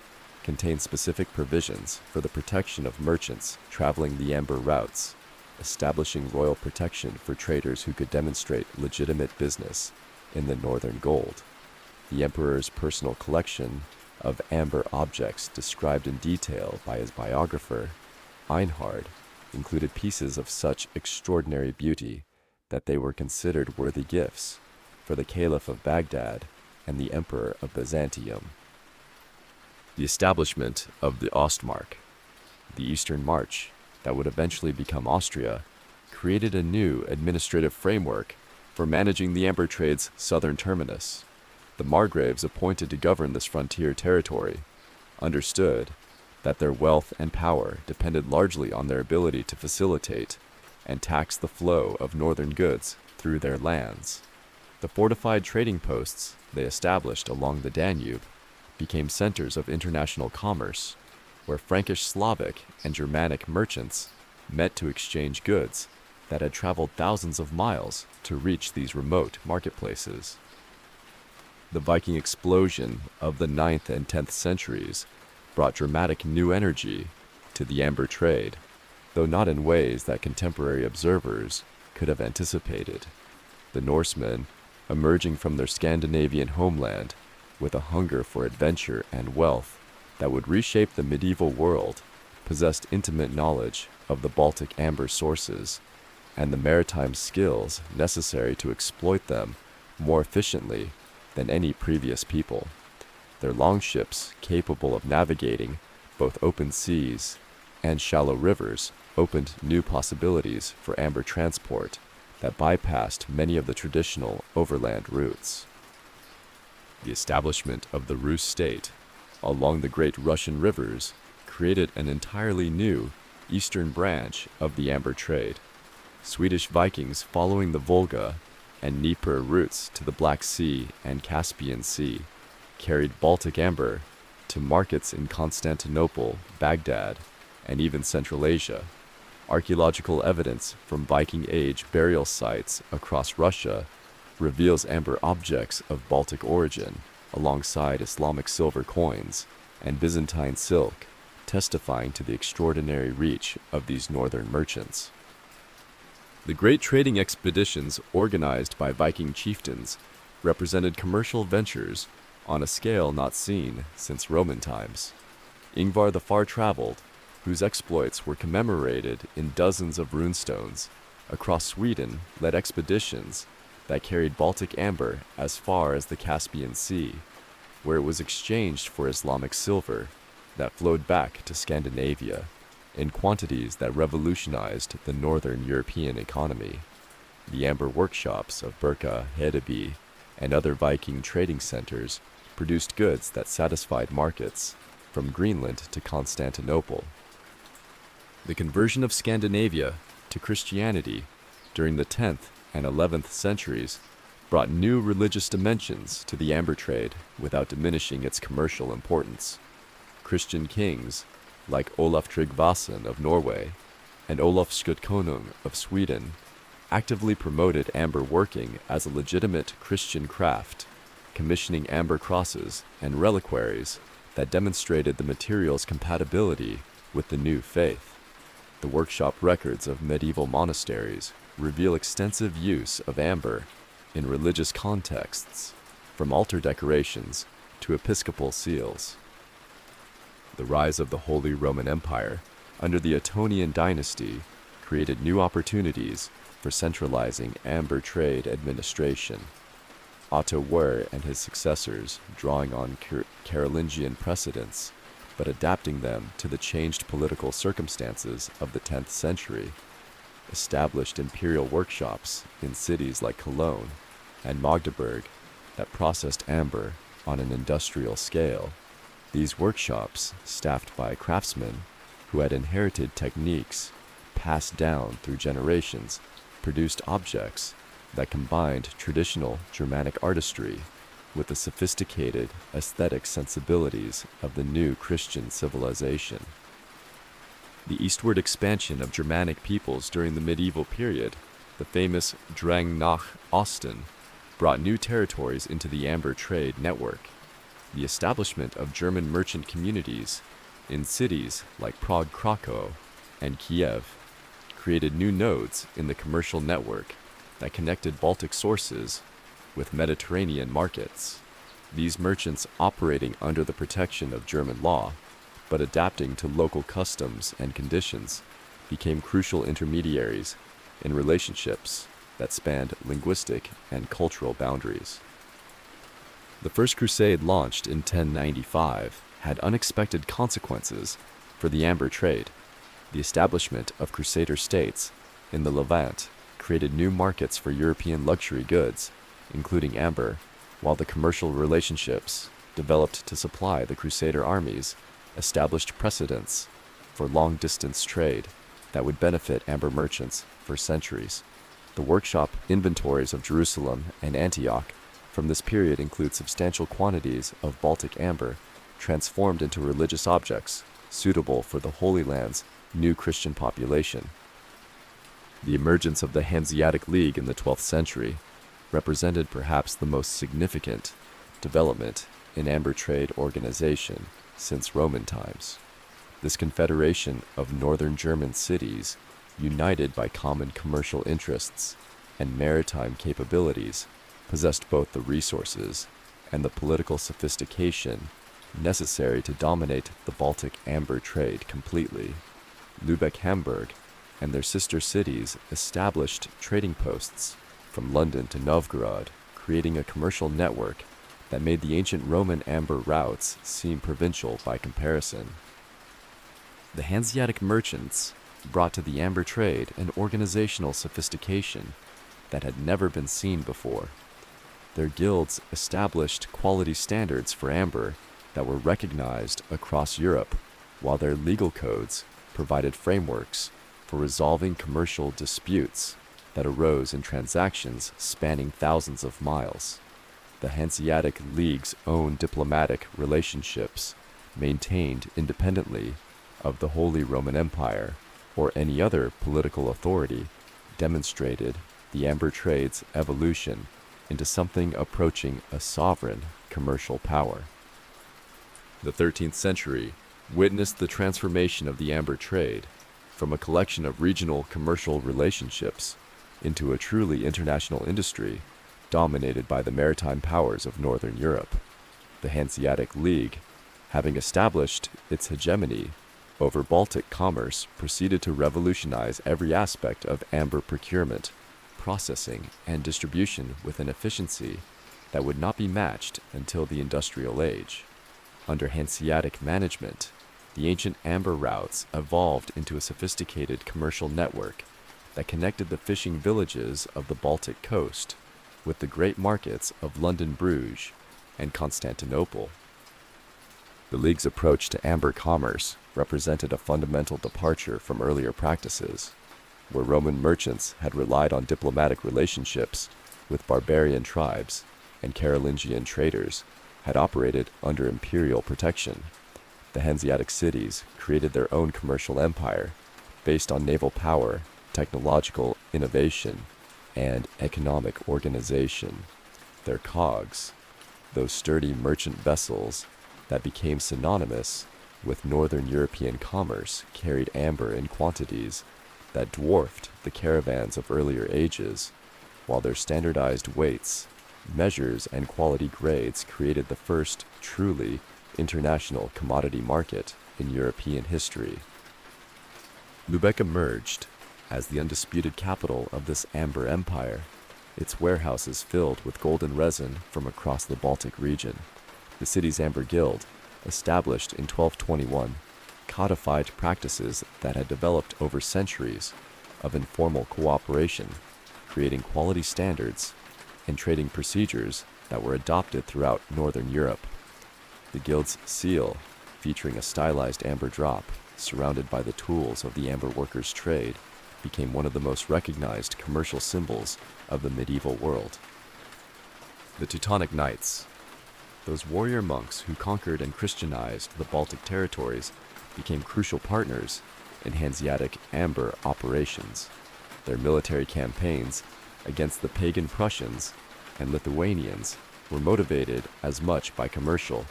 contained specific provisions for the protection of merchants traveling the amber routes, establishing royal protection for traders who could demonstrate legitimate business in the northern gold. The emperor's personal collection of amber objects, described in detail by his biographer, Einhard, included pieces of such extraordinary beauty that they were considered worthy gifts for the Caliph of Baghdad and the Emperor of Byzantium. The establishment of the Ostmark, the Eastern March that would eventually become Austria, created a new administrative framework for managing the amber trade's southern terminus. The Margraves appointed to govern this frontier territory understood that their wealth and power depended largely on their ability to facilitate and tax the flow of northern goods through their lands. The fortified trading posts they established along the Danube became centers of international commerce, where Frankish, Slavic, and Germanic merchants met to exchange goods that had traveled thousands of miles to reach these remote marketplaces. The Viking explosion of the 9th and 10th centuries brought dramatic new energy to the amber trade, though not in ways that contemporary observers could have anticipated. The Norsemen, emerging from their Scandinavian homeland with a hunger for adventure and wealth that would reshape the medieval world, possessed intimate knowledge of the Baltic amber sources and the maritime skills necessary to exploit them more efficiently than any previous people. Their longships, capable of navigating both open seas and shallow rivers, opened new possibilities for amber transport that bypassed many of the traditional overland routes. The establishment of the Rus state along the great Russian rivers created an entirely new eastern branch of the amber trade. Swedish Vikings following the Volga and Dnieper routes to the Black Sea and Caspian Sea carried Baltic amber to markets in Constantinople, Baghdad, and even Central Asia. Archaeological evidence from Viking Age burial sites across Russia reveals amber objects of Baltic origin alongside Islamic silver coins and Byzantine silk, testifying to the extraordinary reach of these northern merchants. The great trading expeditions organized by Viking chieftains represented commercial ventures on a scale not seen since Roman times. Ingvar the Far-Traveled, whose exploits were commemorated in dozens of runestones across Sweden, led expeditions that carried Baltic amber as far as the Caspian Sea, where it was exchanged for Islamic silver that flowed back to Scandinavia in quantities that revolutionized the northern European economy. The amber workshops of Birka, Hedeby, and other Viking trading centers produced goods that satisfied markets from Greenland to Constantinople. The conversion of Scandinavia to Christianity during the 10th and 11th centuries brought new religious dimensions to the amber trade without diminishing its commercial importance. Christian kings, like Olaf Tryggvason of Norway and Olaf Skutkonung of Sweden, actively promoted amber working as a legitimate Christian craft, commissioning amber crosses and reliquaries that demonstrated the material's compatibility with the new faith. The workshop records of medieval monasteries reveal extensive use of amber in religious contexts, from altar decorations to episcopal seals. The rise of the Holy Roman Empire under the Ottonian dynasty created new opportunities for centralizing amber trade administration. Otto Wurr and his successors, drawing on Carolingian precedents, but adapting them to the changed political circumstances of the 10th century, established imperial workshops in cities like Cologne and Magdeburg that processed amber on an industrial scale. These workshops, staffed by craftsmen who had inherited techniques passed down through generations, produced objects that combined traditional Germanic artistry with the sophisticated aesthetic sensibilities of the new Christian civilization. The eastward expansion of Germanic peoples during the medieval period, the famous Drang nach Osten, brought new territories into the amber trade network. The establishment of German merchant communities in cities like Prague, Krakow, and Kiev created new nodes in the commercial network that connected Baltic sources with Mediterranean markets. These merchants operating under the protection of German law, but adapting to local customs and conditions, became crucial intermediaries in relationships that spanned linguistic and cultural boundaries. The First Crusade, launched in 1095, had unexpected consequences for the amber trade. The establishment of Crusader states in the Levant created new markets for European luxury goods, including amber, while the commercial relationships developed to supply the Crusader armies established precedents for long-distance trade that would benefit amber merchants for centuries. The workshop inventories of Jerusalem and Antioch from this period include substantial quantities of Baltic amber transformed into religious objects suitable for the Holy Land's new Christian population. The emergence of the Hanseatic League in the 12th century represented perhaps the most significant development in amber trade organization since Roman times. This confederation of northern German cities, united by common commercial interests and maritime capabilities, possessed both the resources and the political sophistication necessary to dominate the Baltic amber trade completely. Lübeck-Hamburg and their sister cities established trading posts from London to Novgorod, creating a commercial network that made the ancient Roman amber routes seem provincial by comparison. The Hanseatic merchants brought to the amber trade an organizational sophistication that had never been seen before. Their guilds established quality standards for amber that were recognized across Europe, while their legal codes provided frameworks for resolving commercial disputes that arose in transactions spanning thousands of miles. The Hanseatic League's own diplomatic relationships, maintained independently of the Holy Roman Empire or any other political authority, demonstrated the amber trade's evolution into something approaching a sovereign commercial power. The 13th century witnessed the transformation of the amber trade from a collection of regional commercial relationships into a truly international industry dominated by the maritime powers of Northern Europe. The Hanseatic League, having established its hegemony over Baltic commerce, proceeded to revolutionize every aspect of amber procurement, processing, and distribution with an efficiency that would not be matched until the industrial age. Under Hanseatic management, the ancient amber routes evolved into a sophisticated commercial network that connected the fishing villages of the Baltic coast with the great markets of London, Bruges, and Constantinople. The League's approach to amber commerce represented a fundamental departure from earlier practices, where Roman merchants had relied on diplomatic relationships with barbarian tribes and Carolingian traders had operated under imperial protection. The Hanseatic cities created their own commercial empire based on naval power, technological innovation, and economic organization. Their cogs, those sturdy merchant vessels that became synonymous with northern European commerce, carried amber in quantities that dwarfed the caravans of earlier ages, while their standardized weights, measures, and quality grades created the first truly international commodity market in European history. Lübeck emerged as the undisputed capital of this amber empire, its warehouses filled with golden resin from across the Baltic region. The city's Amber Guild, established in 1221, codified practices that had developed over centuries of informal cooperation, creating quality standards and trading procedures that were adopted throughout Northern Europe. The Guild's seal, featuring a stylized amber drop surrounded by the tools of the amber workers' trade, became one of the most recognized commercial symbols of the medieval world. The Teutonic Knights, those warrior monks who conquered and Christianized the Baltic territories, became crucial partners in Hanseatic amber operations. Their military campaigns against the pagan Prussians and Lithuanians were motivated as much by commercial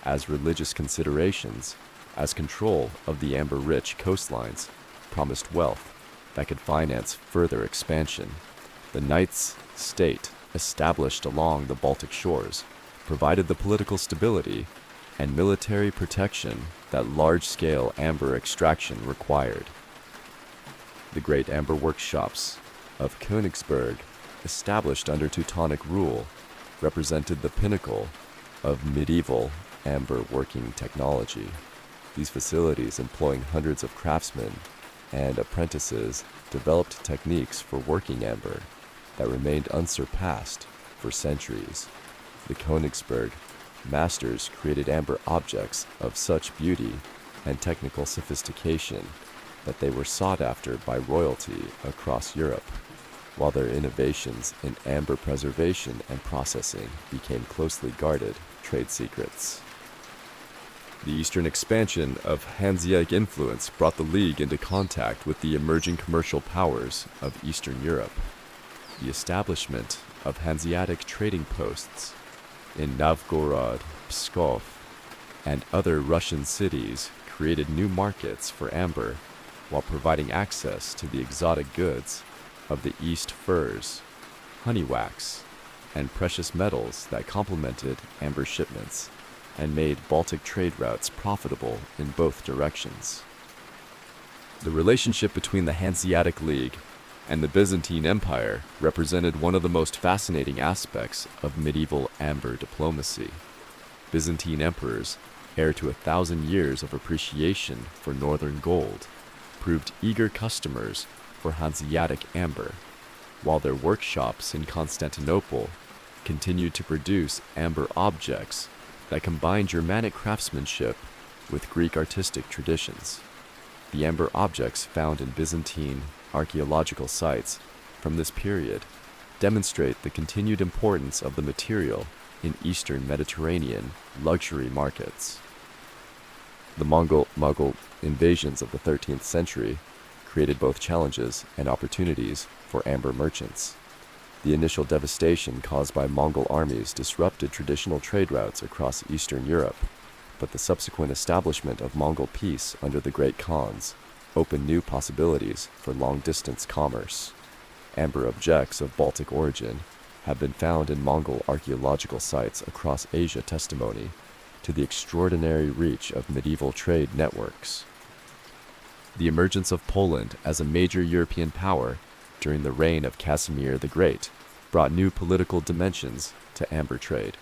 as religious considerations, as control of the amber-rich coastlines promised wealth that could finance further expansion. The Knights' state, established along the Baltic shores, provided the political stability and military protection that large-scale amber extraction required. The great amber workshops of Königsberg, established under Teutonic rule, represented the pinnacle of medieval amber working technology. These facilities, employing hundreds of craftsmen and apprentices, developed techniques for working amber that remained unsurpassed for centuries. The Königsberg masters created amber objects of such beauty and technical sophistication that they were sought after by royalty across Europe, while their innovations in amber preservation and processing became closely guarded trade secrets. The eastern expansion of Hanseatic influence brought the League into contact with the emerging commercial powers of Eastern Europe. The establishment of Hanseatic trading posts in Novgorod, Pskov, and other Russian cities created new markets for amber while providing access to the exotic goods of the East furs, honey wax, and precious metals that complemented amber shipments and made Baltic trade routes profitable in both directions. The relationship between the Hanseatic League and the Byzantine Empire represented one of the most fascinating aspects of medieval amber diplomacy. Byzantine emperors, heir to 1,000 years of appreciation for northern gold, proved eager customers for Hanseatic amber, while their workshops in Constantinople continued to produce amber objects that combined Germanic craftsmanship with Greek artistic traditions. The amber objects found in Byzantine archaeological sites from this period demonstrate the continued importance of the material in Eastern Mediterranean luxury markets. The Mongol-Mughal invasions of the 13th century created both challenges and opportunities for amber merchants. The initial devastation caused by Mongol armies disrupted traditional trade routes across Eastern Europe, but the subsequent establishment of Mongol peace under the Great Khans opened new possibilities for long-distance commerce. Amber objects of Baltic origin have been found in Mongol archaeological sites across Asia, testimony to the extraordinary reach of medieval trade networks. The emergence of Poland as a major European power during the reign of Casimir the Great brought new political dimensions to amber trade.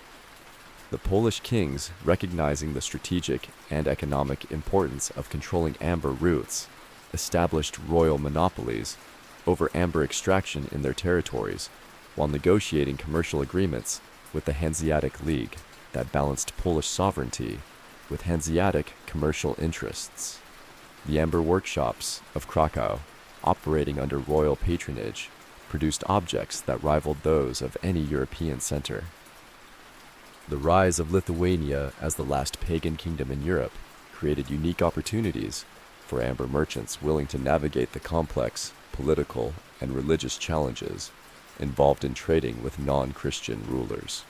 The Polish kings, recognizing the strategic and economic importance of controlling amber routes, established royal monopolies over amber extraction in their territories, while negotiating commercial agreements with the Hanseatic League that balanced Polish sovereignty with Hanseatic commercial interests. The amber workshops of Krakow, operating under royal patronage, produced objects that rivaled those of any European center. The rise of Lithuania as the last pagan kingdom in Europe created unique opportunities for amber merchants willing to navigate the complex political and religious challenges involved in trading with non-Christian rulers.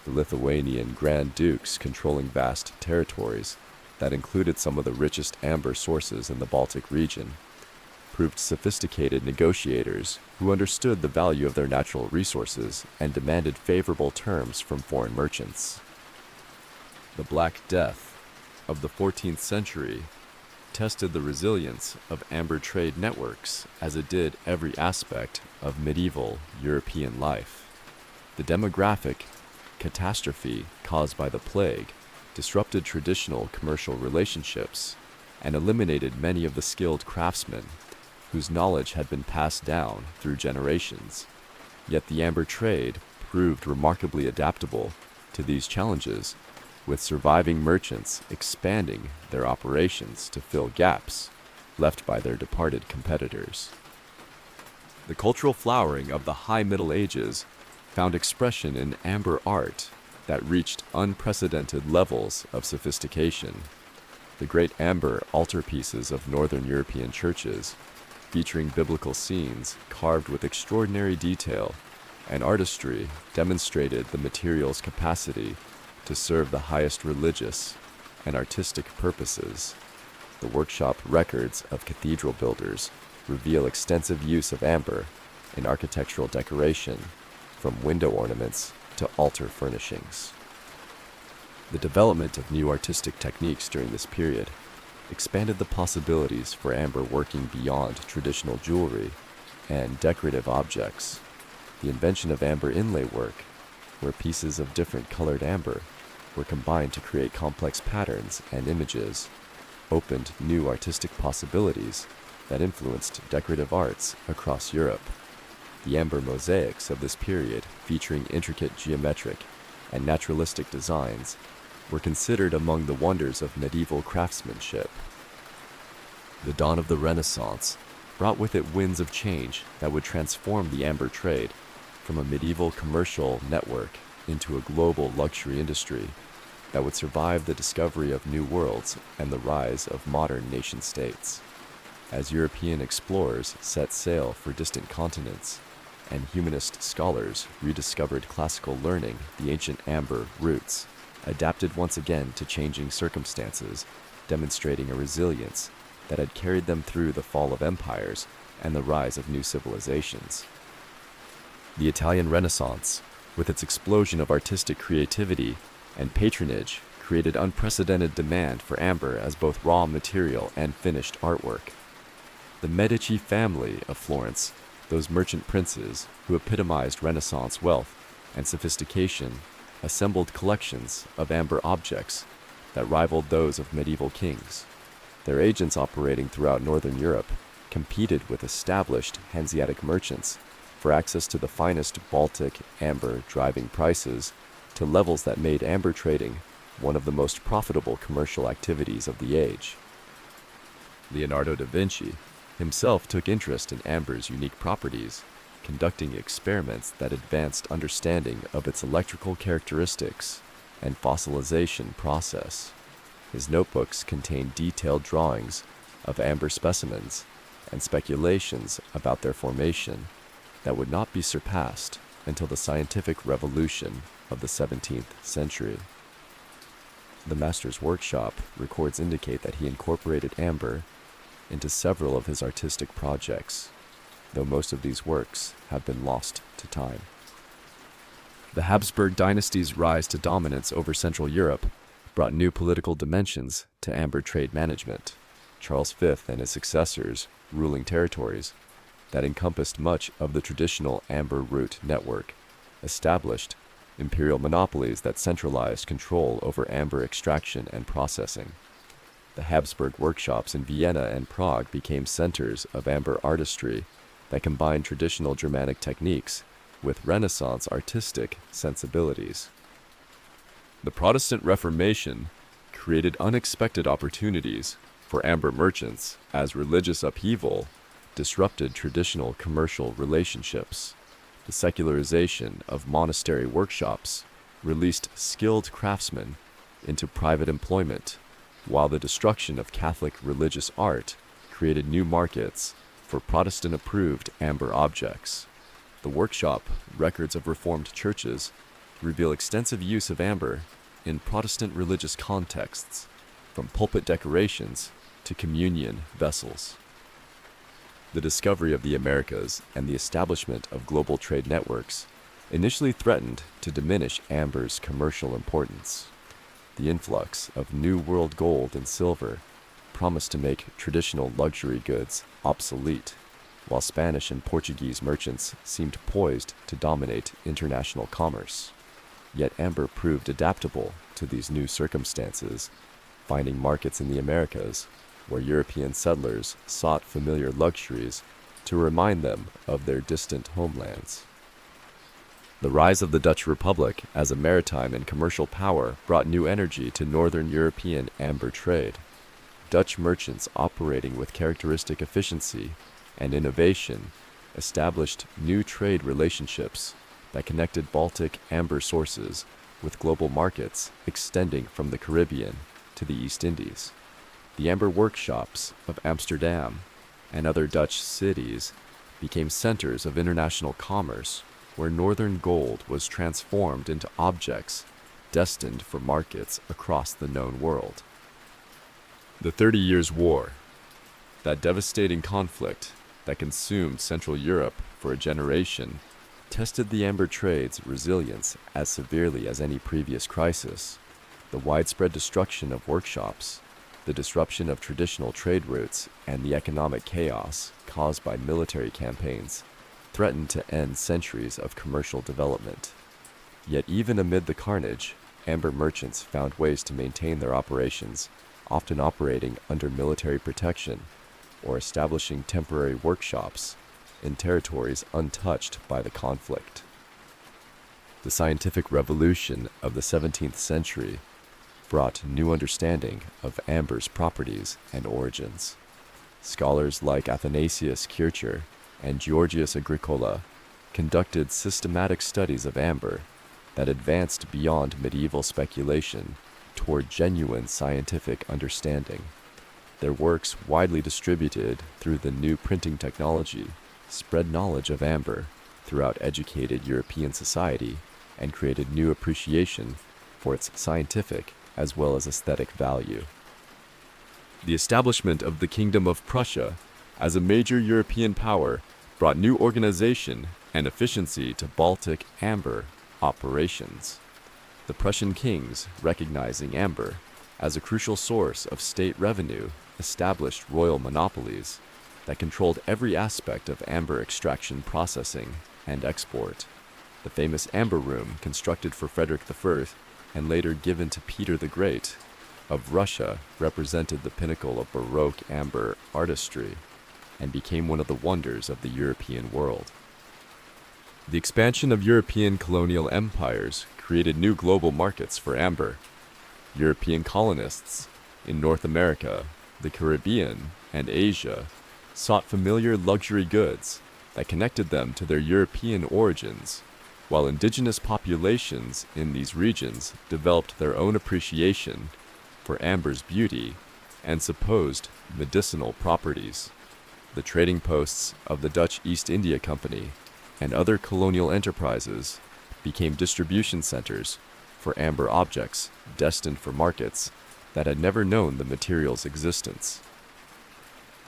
The Lithuanian Grand Dukes controlling vast territories that included some of the richest amber sources in the Baltic region proved sophisticated negotiators who understood the value of their natural resources and demanded favorable terms from foreign merchants. The Black Death of the 14th century tested the resilience of amber trade networks as it did every aspect of medieval European life. The demographic catastrophe caused by the plague disrupted traditional commercial relationships and eliminated many of the skilled craftsmen whose knowledge had been passed down through generations. Yet the amber trade proved remarkably adaptable to these challenges, with surviving merchants expanding their operations to fill gaps left by their departed competitors. The cultural flowering of the High Middle Ages found expression in amber art that reached unprecedented levels of sophistication. The great amber altarpieces of Northern European churches, featuring biblical scenes carved with extraordinary detail and artistry, demonstrated the material's capacity to serve the highest religious and artistic purposes. The workshop records of cathedral builders reveal extensive use of amber in architectural decoration, from window ornaments to altar furnishings. The development of new artistic techniques during this period expanded the possibilities for amber working beyond traditional jewelry and decorative objects. The invention of amber inlay work, where pieces of different colored amber were combined to create complex patterns and images, opened new artistic possibilities that influenced decorative arts across Europe. The amber mosaics of this period, featuring intricate geometric and naturalistic designs, were considered among the wonders of medieval craftsmanship. The dawn of the Renaissance brought with it winds of change that would transform the amber trade from a medieval commercial network into a global luxury industry that would survive the discovery of new worlds and the rise of modern nation-states. As European explorers set sail for distant continents, and humanist scholars rediscovered classical learning, the ancient amber roots adapted once again to changing circumstances, demonstrating a resilience that had carried them through the fall of empires and the rise of new civilizations. The Italian Renaissance, with its explosion of artistic creativity and patronage, created unprecedented demand for amber as both raw material and finished artwork. The Medici family of Florence, those merchant princes who epitomized Renaissance wealth and sophistication, assembled collections of amber objects that rivaled those of medieval kings. Their agents operating throughout Northern Europe competed with established Hanseatic merchants for access to the finest Baltic amber, driving prices to levels that made amber trading one of the most profitable commercial activities of the age. Leonardo da Vinci himself took interest in amber's unique properties, conducting experiments that advanced understanding of its electrical characteristics and fossilization process. His notebooks contain detailed drawings of amber specimens and speculations about their formation that would not be surpassed until the scientific revolution of the 17th century. The master's workshop records indicate that he incorporated amber into several of his artistic projects, though most of these works have been lost to time. The Habsburg dynasty's rise to dominance over Central Europe brought new political dimensions to amber trade management. Charles V and his successors ruling territories that encompassed much of the traditional amber route network, established imperial monopolies that centralized control over amber extraction and processing. The Habsburg workshops in Vienna and Prague became centers of amber artistry that combined traditional Germanic techniques with Renaissance artistic sensibilities. The Protestant Reformation created unexpected opportunities for amber merchants as religious upheaval disrupted traditional commercial relationships. The secularization of monastery workshops released skilled craftsmen into private employment, while the destruction of Catholic religious art created new markets for Protestant-approved amber objects. The workshop records of Reformed churches reveal extensive use of amber in Protestant religious contexts, from pulpit decorations to communion vessels. The discovery of the Americas and the establishment of global trade networks initially threatened to diminish amber's commercial importance. The influx of New World gold and silver promised to make traditional luxury goods obsolete, while Spanish and Portuguese merchants seemed poised to dominate international commerce. Yet amber proved adaptable to these new circumstances, finding markets in the Americas where European settlers sought familiar luxuries to remind them of their distant homelands. The rise of the Dutch Republic as a maritime and commercial power brought new energy to northern European amber trade. Dutch merchants operating with characteristic efficiency and innovation established new trade relationships that connected Baltic amber sources with global markets extending from the Caribbean to the East Indies. The amber workshops of Amsterdam and other Dutch cities became centers of international commerce, where northern gold was transformed into objects destined for markets across the known world. The 30 Years' War, that devastating conflict that consumed Central Europe for a generation, tested the amber trade's resilience as severely as any previous crisis. The widespread destruction of workshops, the disruption of traditional trade routes, and the economic chaos caused by military campaigns threatened to end centuries of commercial development. Yet even amid the carnage, amber merchants found ways to maintain their operations, often operating under military protection or establishing temporary workshops in territories untouched by the conflict. The scientific revolution of the 17th century brought new understanding of amber's properties and origins. Scholars like Athanasius Kircher and Georgius Agricola conducted systematic studies of amber that advanced beyond medieval speculation toward genuine scientific understanding. Their works, widely distributed through the new printing technology, spread knowledge of amber throughout educated European society and created new appreciation for its scientific as well as aesthetic value. The establishment of the Kingdom of Prussia as a major European power brought new organization and efficiency to Baltic amber operations. The Prussian kings, recognizing amber as a crucial source of state revenue, established royal monopolies that controlled every aspect of amber extraction, processing, and export. The famous Amber Room, constructed for Frederick I and later given to Peter the Great of Russia, represented the pinnacle of Baroque amber artistry and became one of the wonders of the European world. The expansion of European colonial empires created new global markets for amber. European colonists in North America, the Caribbean, and Asia sought familiar luxury goods that connected them to their European origins, while indigenous populations in these regions developed their own appreciation for amber's beauty and supposed medicinal properties. The trading posts of the Dutch East India Company and other colonial enterprises became distribution centers for amber objects destined for markets that had never known the material's existence.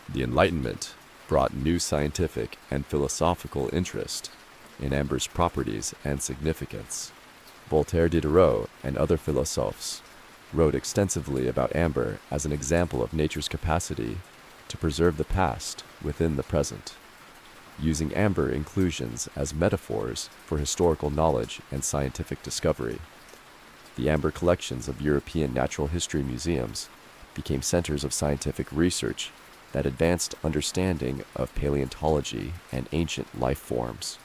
The Enlightenment brought new scientific and philosophical interest in amber's properties and significance. Voltaire Diderot and other philosophers wrote extensively about amber as an example of nature's capacity to preserve the past within the present, using amber inclusions as metaphors for historical knowledge and scientific discovery. The amber collections of European natural history museums became centers of scientific research that advanced understanding of paleontology and ancient life forms.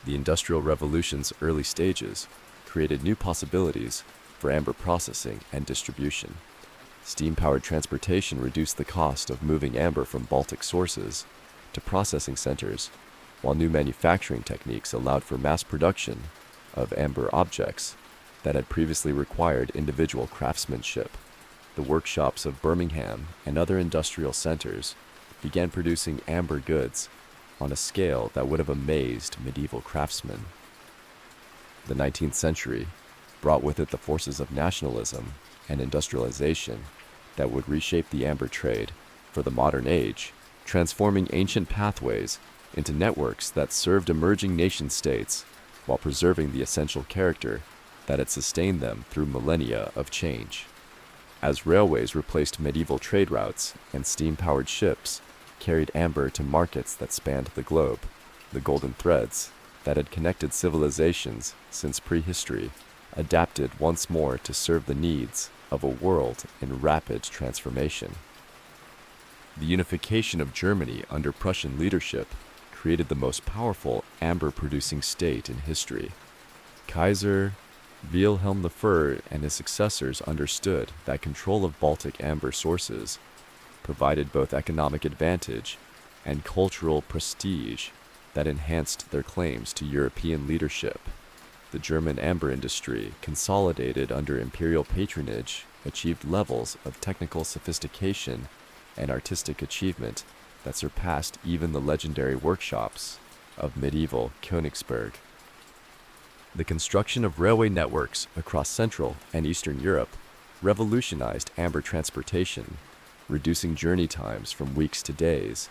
The Industrial Revolution's early stages created new possibilities for amber processing and distribution. Steam-powered transportation reduced the cost of moving amber from Baltic sources to processing centers, while new manufacturing techniques allowed for mass production of amber objects that had previously required individual craftsmanship. The workshops of Birmingham and other industrial centers began producing amber goods on a scale that would have amazed medieval craftsmen. The 19th century brought with it the forces of nationalism and industrialization that would reshape the amber trade for the modern age, transforming ancient pathways into networks that served emerging nation-states while preserving the essential character that had sustained them through millennia of change. As railways replaced medieval trade routes and steam-powered ships carried amber to markets that spanned the globe, the golden threads that had connected civilizations since prehistory adapted once more to serve the needs of a world in rapid transformation. The unification of Germany under Prussian leadership created the most powerful amber-producing state in history. Kaiser Wilhelm I and his successors understood that control of Baltic amber sources provided both economic advantage and cultural prestige that enhanced their claims to European leadership. The German amber industry, consolidated under imperial patronage, achieved levels of technical sophistication and artistic achievement that surpassed even the legendary workshops of medieval Königsberg. The construction of railway networks across Central and Eastern Europe revolutionized amber transportation, reducing journey times from weeks to days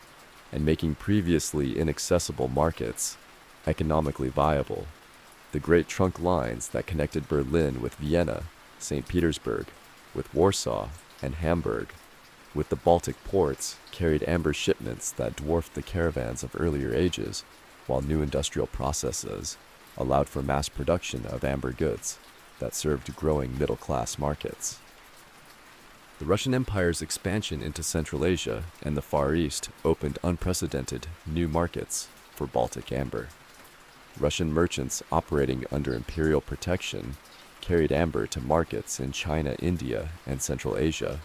and making previously inaccessible markets economically viable. The great trunk lines that connected Berlin with Vienna, St. Petersburg, with Warsaw and Hamburg, with the Baltic ports carried amber shipments that dwarfed the caravans of earlier ages, while new industrial processes allowed for mass production of amber goods that served growing middle-class markets. The Russian Empire's expansion into Central Asia and the Far East opened unprecedented new markets for Baltic amber. Russian merchants operating under imperial protection carried amber to markets in China, India, and Central Asia,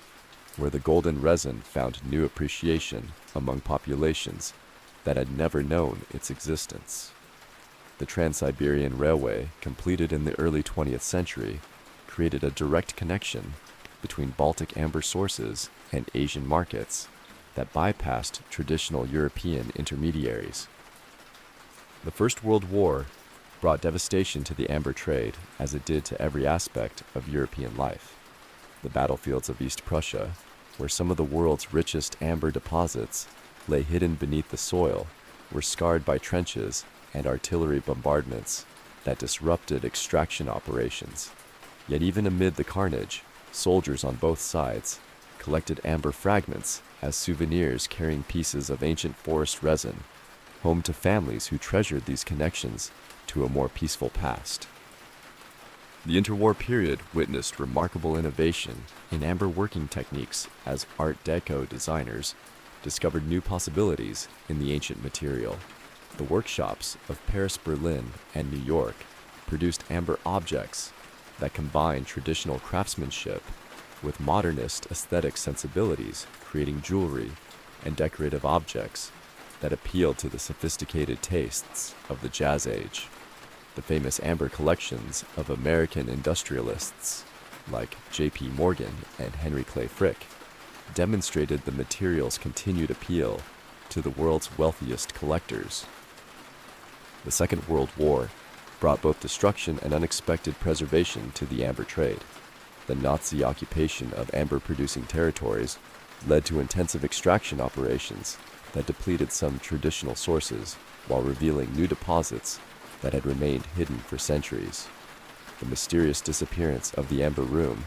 where the golden resin found new appreciation among populations that had never known its existence. The Trans-Siberian Railway, completed in the early 20th century, created a direct connection between Baltic amber sources and Asian markets that bypassed traditional European intermediaries. The First World War brought devastation to the amber trade, as it did to every aspect of European life. The battlefields of East Prussia, where some of the world's richest amber deposits lay hidden beneath the soil, were scarred by trenches and artillery bombardments that disrupted extraction operations. Yet even amid the carnage, soldiers on both sides collected amber fragments as souvenirs, carrying pieces of ancient forest resin home to families who treasured these connections to a more peaceful past. The interwar period witnessed remarkable innovation in amber working techniques as Art Deco designers discovered new possibilities in the ancient material. The workshops of Paris, Berlin, and New York produced amber objects that combined traditional craftsmanship with modernist aesthetic sensibilities, creating jewelry and decorative objects that appealed to the sophisticated tastes of the Jazz Age. The famous amber collections of American industrialists like J.P. Morgan and Henry Clay Frick demonstrated the material's continued appeal to the world's wealthiest collectors. The Second World War brought both destruction and unexpected preservation to the amber trade. The Nazi occupation of amber-producing territories led to intensive extraction operations that depleted some traditional sources while revealing new deposits that had remained hidden for centuries. The mysterious disappearance of the Amber Room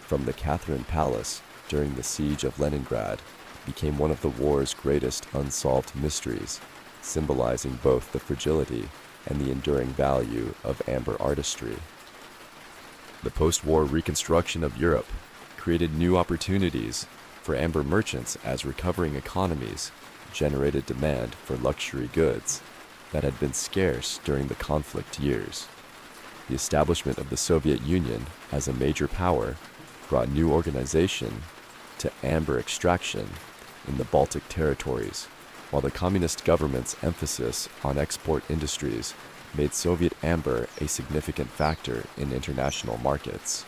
from the Catherine Palace during the siege of Leningrad became one of the war's greatest unsolved mysteries, symbolizing both the fragility and the enduring value of amber artistry. The post-war reconstruction of Europe created new opportunities for amber merchants as recovering economies generated demand for luxury goods that had been scarce during the conflict years. The establishment of the Soviet Union as a major power brought new organization to amber extraction in the Baltic territories, while the communist government's emphasis on export industries made Soviet amber a significant factor in international markets.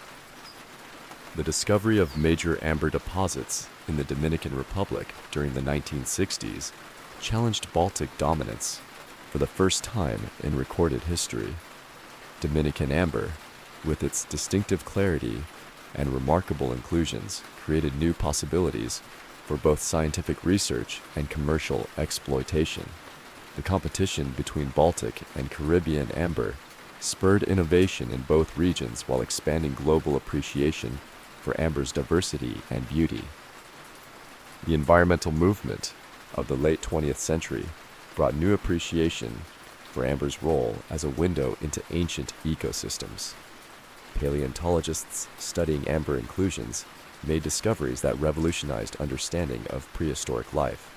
The discovery of major amber deposits in the Dominican Republic during the 1960s challenged Baltic dominance for the first time in recorded history. Dominican amber, with its distinctive clarity and remarkable inclusions, created new possibilities for both scientific research and commercial exploitation. The competition between Baltic and Caribbean amber spurred innovation in both regions while expanding global appreciation for amber's diversity and beauty. The environmental movement of the late 20th century brought new appreciation for amber's role as a window into ancient ecosystems. Paleontologists studying amber inclusions made discoveries that revolutionized understanding of prehistoric life,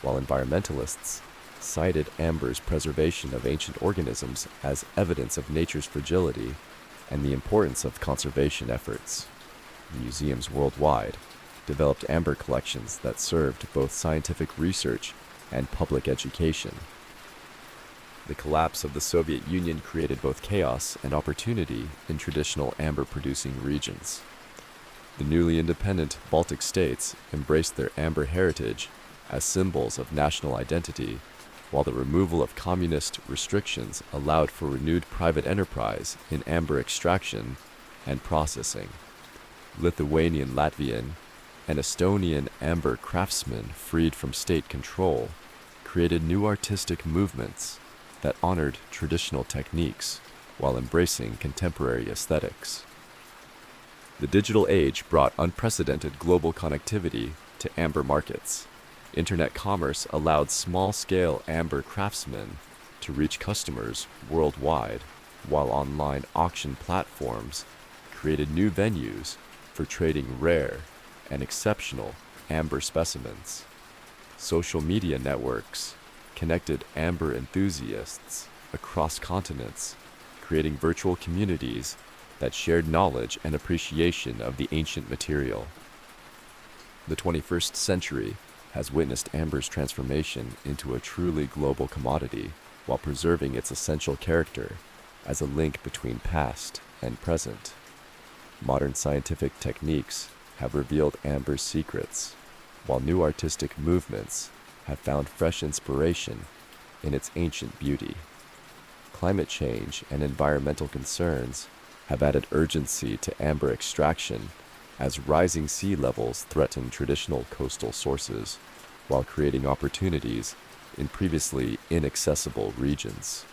while environmentalists cited amber's preservation of ancient organisms as evidence of nature's fragility and the importance of conservation efforts. Museums worldwide developed amber collections that served both scientific research and public education. The collapse of the Soviet Union created both chaos and opportunity in traditional amber-producing regions. The newly independent Baltic states embraced their amber heritage as symbols of national identity, while the removal of communist restrictions allowed for renewed private enterprise in amber extraction and processing. Lithuanian, Latvian, and Estonian amber craftsmen freed from state control created new artistic movements that honored traditional techniques while embracing contemporary aesthetics. The digital age brought unprecedented global connectivity to amber markets. Internet commerce allowed small-scale amber craftsmen to reach customers worldwide, while online auction platforms created new venues for trading rare and exceptional amber specimens. Social media networks connected amber enthusiasts across continents, creating virtual communities that shared knowledge and appreciation of the ancient material. The 21st century has witnessed amber's transformation into a truly global commodity while preserving its essential character as a link between past and present. Modern scientific techniques have revealed amber's secrets, while new artistic movements have found fresh inspiration in its ancient beauty. Climate change and environmental concerns have added urgency to amber extraction as rising sea levels threaten traditional coastal sources, while creating opportunities in previously inaccessible regions.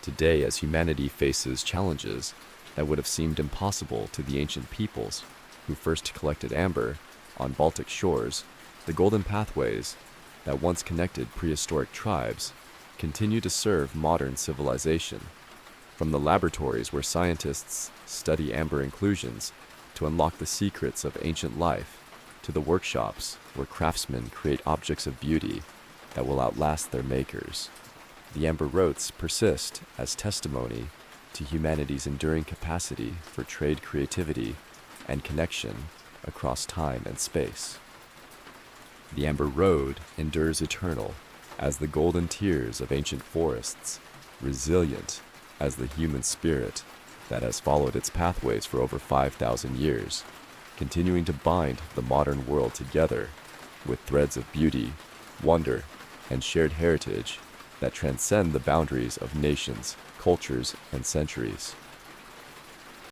Today, as humanity faces challenges that would have seemed impossible to the ancient peoples who first collected amber on Baltic shores, the golden pathways that once connected prehistoric tribes continue to serve modern civilization. From the laboratories where scientists study amber inclusions to unlock the secrets of ancient life, to the workshops where craftsmen create objects of beauty that will outlast their makers, the amber roads persist as testimony to humanity's enduring capacity for trade, creativity, and connection across time and space. The amber road endures eternal as the golden tears of ancient forests, resilient as the human spirit that has followed its pathways for over 5,000 years, continuing to bind the modern world together with threads of beauty, wonder, and shared heritage that transcend the boundaries of nations, cultures, and centuries.